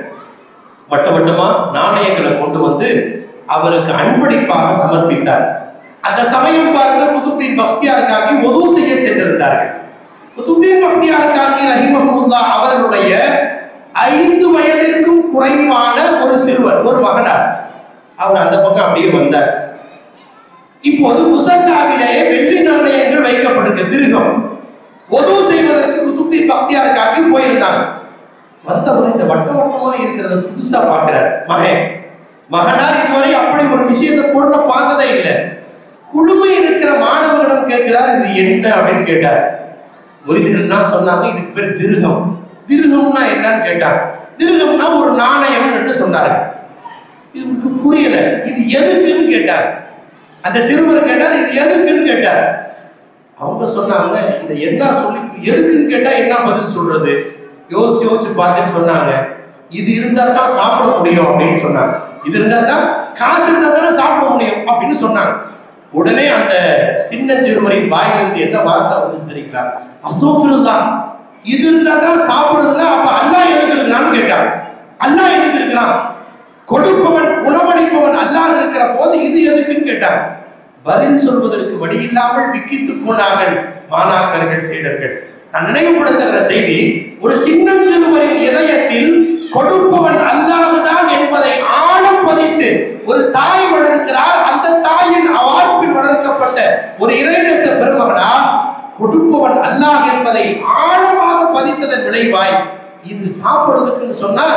வட்ட வட்டமா நாணயங்களை கொண்டு வந்து அவருக்கு அன்பளிப்பாக சமர்ப்பித்தார். அந்த சமயம் பார்த்து குதுப்தீன் பக்தியார் காக்கி ஒது செய்ய சென்றிருந்தார்கள். குதுப்தீன் பக்தியார் காக்கி ரஹிமஹுல்லாஹ் அவர்களுடைய 5 வயதிற்கும் குறைவான ஒரு சிறுவர், ஒரு மகனார். அவர் அந்த பக்கம் அப்படியே வந்தார். இப்போது முசல்லாவிலேயே வெள்ளி நாணயங்கள் வைக்கப்பட்டிருக்க திருகம் ஒது செய்வதற்கு குதுப்தீன் பக்தியார் காக்கி போயிருந்தாங்க. வந்தவர் இந்த வட்ட வட்டமா இருக்கிறத புதுசா பார்க்கிறார். மகனார் இதுவரை அப்படி ஒரு விஷயத்தை பொருளை பார்த்ததே இல்லை. குழுமை இருக்கிற மாணவர்களிடம் கேட்கிறார், இது என்ன அப்படின்னு கேட்டார். முரீதுகள்லாம் சொன்னாங்க, இதுக்கு பேர் திருகம். திருகம்னா என்னன்னு கேட்டார். திருகம்னா ஒரு நாணயம் என்று சொன்னார்கள். இதுக்கு புரியல, இது எதுக்குன்னு கேட்டார். அந்த சிறுவர் கேட்டார், இது எதுக்குன்னு கேட்டார். அவங்க சொன்னாங்க, இதை என்ன சொல்லி எதுக்குன்னு கேட்டா என்ன பதில் சொல்றது? யோசிச்சு பார்த்துட்டு சொன்னாங்க, இது இருந்தா தான் சாப்பிட முடியும் அப்படின்னு சொன்னாங்க. இது இருந்தா தான், காசு இருந்தா தானே சாப்பிட முடியும் அப்படின்னு சொன்னாங்க. உடனே அந்த சின்ன சிறுவரின் வாயிலிருந்து என்ன வார்த்தை வந்து தெரியுங்களா? அஸ்தக்ஃபிருல்லாஹ், இது இருந்தா தான் சாப்பிடுறதுன்னா அப்ப அல்லாஹ் எதுக்கு இருக்கிறான்னு கேட்டான். அல்லாஹ் எதுக்கு இருக்கிறான்? கொடுப்பவன் உணவளிப்பவன் அல்லாஹ் இருக்கிற போது இது எதுக்குன்னு கேட்டான். பதில் சொல்வதற்கு வழி இல்லாமல் விக்கித்து போனார்கள் மாணாக்கர்கள், சீடர்கள். நான் நினைவுபடுத்துகிற செய்தி, ஒரு சின்ன சிறுவரின் இதயத்தில் கொடுப்பவன் அல்லாஹ்தான் என்பதை ஆழம் பதித்து ஒரு தாய் வளர்க்கிறார். அந்த தாயின் வார்ப்பில் வளர்க்கப்பட்ட ஒரு இறைநேச பெருமகனா கொடுப்பவன் அல்லாஹ் என்பதை ஆழமாக பதித்ததன் விளைவாய் இது சாப்பிடுறதுக்குன்னு சொன்னா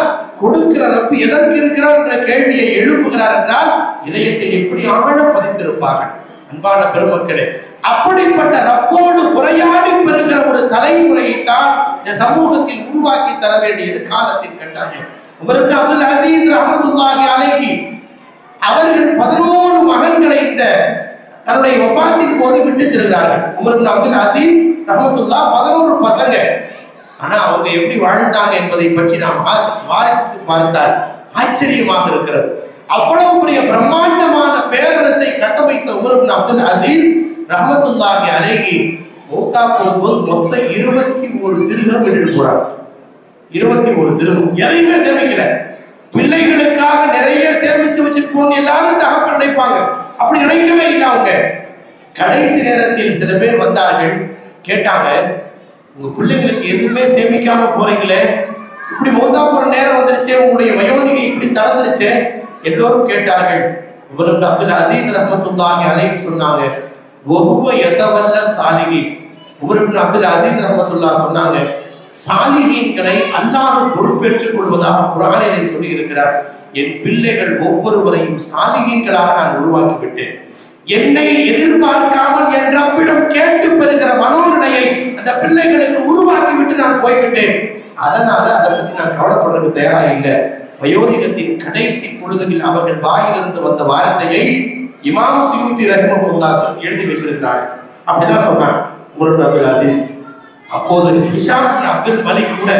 கொடுக்கிற ரப்பு எதற்கு இருக்கிறார் என்ற கேள்வியை எழுப்புகிறார் என்றால் இதயத்தில் எப்படி ஆழம் பதித்திருப்பார்கள். அன்பான பெருமக்களே, அப்படிப்பட்ட ரப்போடு உரையாடி பெறுகிற ஒரு தலைமுறையை தான் இந்த சமூகத்தில் உருவாக்கி தர வேண்டியது காலத்தின் கட்டாயம். உமர் இப்னு அப்துல் அசீஸ் ரஹ்மத்துல்லாஹி அலைஹி அவர்கள் 11 மகன்களை இந்த தன்னுடைய வஃபாத்தின் போது விட்டு செல்கிறார்கள். உமர் இப்னு அப்துல் அசீஸ் ரஹ்மத்துல்லாஹ் 11 பசங்க. ஆனா அவங்க எப்படி வாழ்ந்தாங்க என்பதை பற்றி நாம் வாரிசித்து பார்த்தால் ஆச்சரியமாக இருக்கிறது. அவ்வளவு பெரிய பிரம்மாண்டமான பேரரசை கட்டமைத்த உமர் இப்னு அப்துல் அசீஸ் ரஹ்மத்துல்லாஹி அலைஹி மௌத்தா போகும்போது மொத்தம் 21 திர்ஹம் எடுத்து போறாங்க. 21 திர்ஹம். எதையுமே சேமிக்கல. பிள்ளைகளுக்காக நிறைய சேமிச்சு வச்சுக்கோன்னு எல்லாரும் தகப்பன் நினைப்பாங்க. அப்படி நினைக்கவே இல்லை அவங்க. கடைசி நேரத்தில் சில பேர் வந்தார்கள், கேட்டாங்க, உங்க பிள்ளைங்களுக்கு எதுவுமே சேமிக்காம போறீங்களே, இப்படி மௌத்தா போற நேரம் வந்துருச்சே, உங்களுடைய வயோதிகை இப்படி தளர்ந்துருச்சே. எல்லோரும் கேட்டார்கள். உமர் இப்னு அப்துல் அசீஸ் ரஹ்மத்துல்லாஹி அலைஹி சொன்னாங்க, வஹுவ யதவல்ல சாலிஹீன். உமர் இப்னு அப்துல் அசீஸ் ரஹ்மத்துல்லாஹ் சொன்னாங்க, சாலிஹீன்களை அல்லாஹ் பொறுப்பேற்றுக் கொள்வதாக குர்ஆனிலே சொல்லி இருக்கிறார். என் பிள்ளைகள் ஒவ்வொருவரையும் சாலிஹீன்களாக நான் உருவாக்கி விட்டேன். என்னை எதிர்பார்க்காமல் என் ரப்பிடம் கேட்டு பெறுகிற மனோநிலையை அந்த பிள்ளைகளுக்கு உருவாக்கி விட்டு நான் போய்விட்டேன். அதனால அதை பத்தி நான் கவலைப்படுறதுக்கு தயாரா இல்லை. வயோதிகத்தின் கடைசி பொழுதுகளில் அவர்கள் வாயிலிருந்து வந்த வார்த்தையை இமாம் சுயூத்தி ரஹ்மத்துல்லாஹ் எழுதி வைத்திருக்கிறார். அப்படிதான் சொன்னாங்க உமர் இப்னு அப்துல் அசீஸ். அப்போது ஹிஷாம் இப்னு அப்துல் மலிக் கூட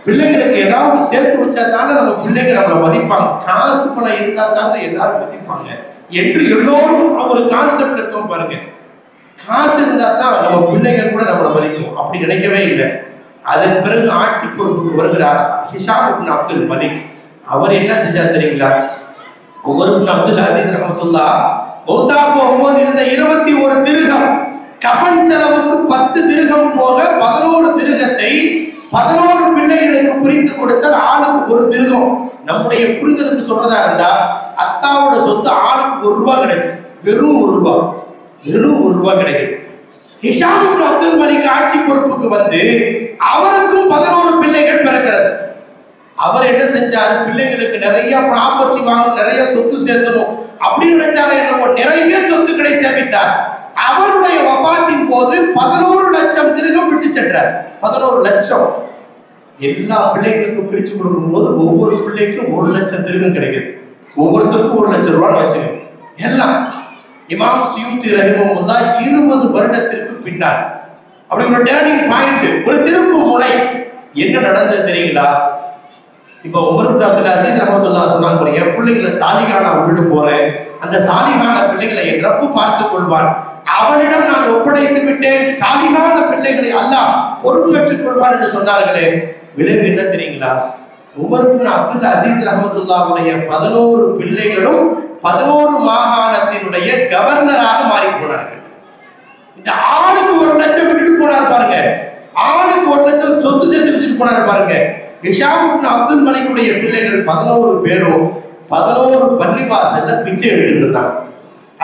பிள்ளைங்களுக்கு ஏதாவது சேர்த்து வச்சா தானே நம்ம பிள்ளைங்க நம்மளை மதிப்பாங்க, காசு பணம் இருந்தா தானே எல்லாரும் மதிப்பாங்க என்று எல்லோரும் ஒரு கான்செப்ட் இருக்கும் பாருங்க. காசு இருந்தா தான் நம்ம பிள்ளைங்க கூட நம்மளை மதிக்கும். அப்படி நினைக்கவே இல்லை. அதன் பிறகு ஆட்சி பொறுப்புக்கு வருகிறார் ஹிஷாம் இப்னு அப்துல் மலிக். அவர் என்ன செஞ்சார் தெரியுங்களா? உமர் இப்னு அப்துல் அசீஸ் ரஹ்மத்துல்லாஹ் மௌத்தா போகும்போது இருந்த 21 திருகம், கஃன் செலவுக்கு 10 திருகம் போக 11 திருகத்தை 11 பிள்ளைகளுக்கு பிரித்து கொடுத்தால் ஆளுக்கு 1 திருகம். நம்முடைய புரிதலுக்கு சொல்றதா இருந்தா அத்தாவோட சொத்து ஆளுக்கு 1 ரூபா கிடைச்சு, வெறும் 1 ரூபா, வெறும் 1 ரூபா கிடைக்குது. ஹிஷாம் இப்னு அப்துல் மலிக் ஆட்சி பொறுப்புக்கு வந்து அவருக்கும் 11 பிள்ளைகள் பிறக்கிறது. அவர் என்ன செஞ்சாரு, பிள்ளைங்களுக்கு நிறைய ப்ராப்பர்ட்டி வாங்கணும், நிறைய சொத்து சேர்த்தணும் அப்படின்னு நினைச்சாரு. என்னவோ நிறைய சொத்துக்களை சேமித்தார். அவருடைய வஃபாத்தின் போது 11 லட்சம் திருகம் விட்டு சென்றார். 11 லட்சம். எல்லா பிள்ளைகளுக்கும் பிரிச்சு கொடுக்கும் போது ஒவ்வொரு பிள்ளைக்கும் 1 லட்சம் திருகம் கிடைக்குது. ஒவ்வொருத்தருக்கும் 1 லட்சம் ரூபான்னு வச்சுக்கோங்க. எல்லாம் இமாம் சுயூத்தி ரஹிமஹுல்லாஹ் 20 வருடத்திற்கு பின்னால் அப்படி ஒரு டேர்னிங் பாயிண்ட், ஒரு திருப்பு முனை. என்ன நடந்தது தெரியுங்களா? இப்போ உமர் இப்னு அப்துல் அசீஸ் ரஹ்மத்துல்லாஹ் சொன்னாங்க, என் பிள்ளைகளை சாலிகான விட்டுட்டு போறேன், அந்த சாலிகான பிள்ளைகளை என் ரப்பு பார்த்துக் கொள்வான், அவனிடம் நான் ஒப்படைத்து விட்டேன், சாலிகான பிள்ளைகளை அல்லாஹ் பொறுப்பேற்றுக் கொள்வான் என்று சொன்னார்களே. விளைவு என்ன தெரியுங்களா? உமர் இப்னு அப்துல் அசீஸ் ரஹ்மத்துல்லாஹுடைய 11 பிள்ளைகளும் 11 மாகாணத்தினுடைய கவர்னராக மாறி போனார்கள். இந்த ஆளுக்கு 1 லட்சம் விட்டுட்டு போனார் பாருங்க, ஆளுக்கு 1 லட்சம் சொத்து சேர்த்து வச்சுட்டு போனார் பாருங்க. ஹிஷாம் இப்னு அப்துல் மலிக்குடைய பிள்ளைகள் 11 பேரும் 11 பள்ளிவாசல்ல பிச்சை எடுத்துட்டு இருந்தாங்க.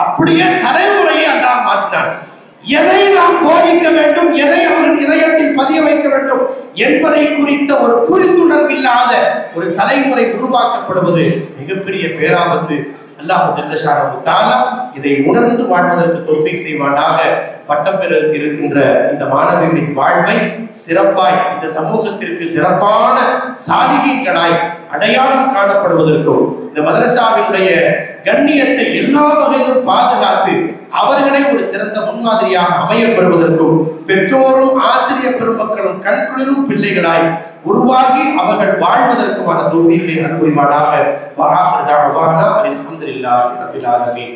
அப்படியே தலைமுறையை அல்லாஹ் மாற்றினான். எதை நாம் போதிக்க வேண்டும், எதை அவர்கள் இதயத்தில் பதிய வைக்க வேண்டும் என்பதை குறித்த ஒரு புரிந்துணர்வு இல்லாத ஒரு தலைமுறை உருவாக்கப்படுவது மிகப்பெரிய பேராபத்து. அல்லாஹ் ஜல்ல ஷானஹு தஆலா இதை உணர்ந்து வாழ்வதற்கு தௌஃபீக் செய்வானாக. பட்டம் பெற இருக்கின்ற இந்த மாணவிகளின் வாழ்வை சிறப்பாய் இந்த சமூகத்திற்கு சிறப்பான சாலிகீன்களாய் அடையாளம் காணப்படுவதற்கும், இந்த மதரசாவினுடைய கண்ணியத்தை எல்லா வகையிலும் பாதுகாத்து அவர்களை ஒரு சிறந்த முன்மாதிரியாக அமைய பெறுவதற்கும், பெற்றோரும் ஆசிரியர் பெருமக்களும் கண்குளிரும் பிள்ளைகளாய் உருவாகி அவர்கள் வாழ்வதற்குமான தௌஃபீகை அருள் புரிவானாக. வஆஹிரு தஅவானா அல்ஹம்துலில்லாஹி ரப்பில் ஆலமீன்.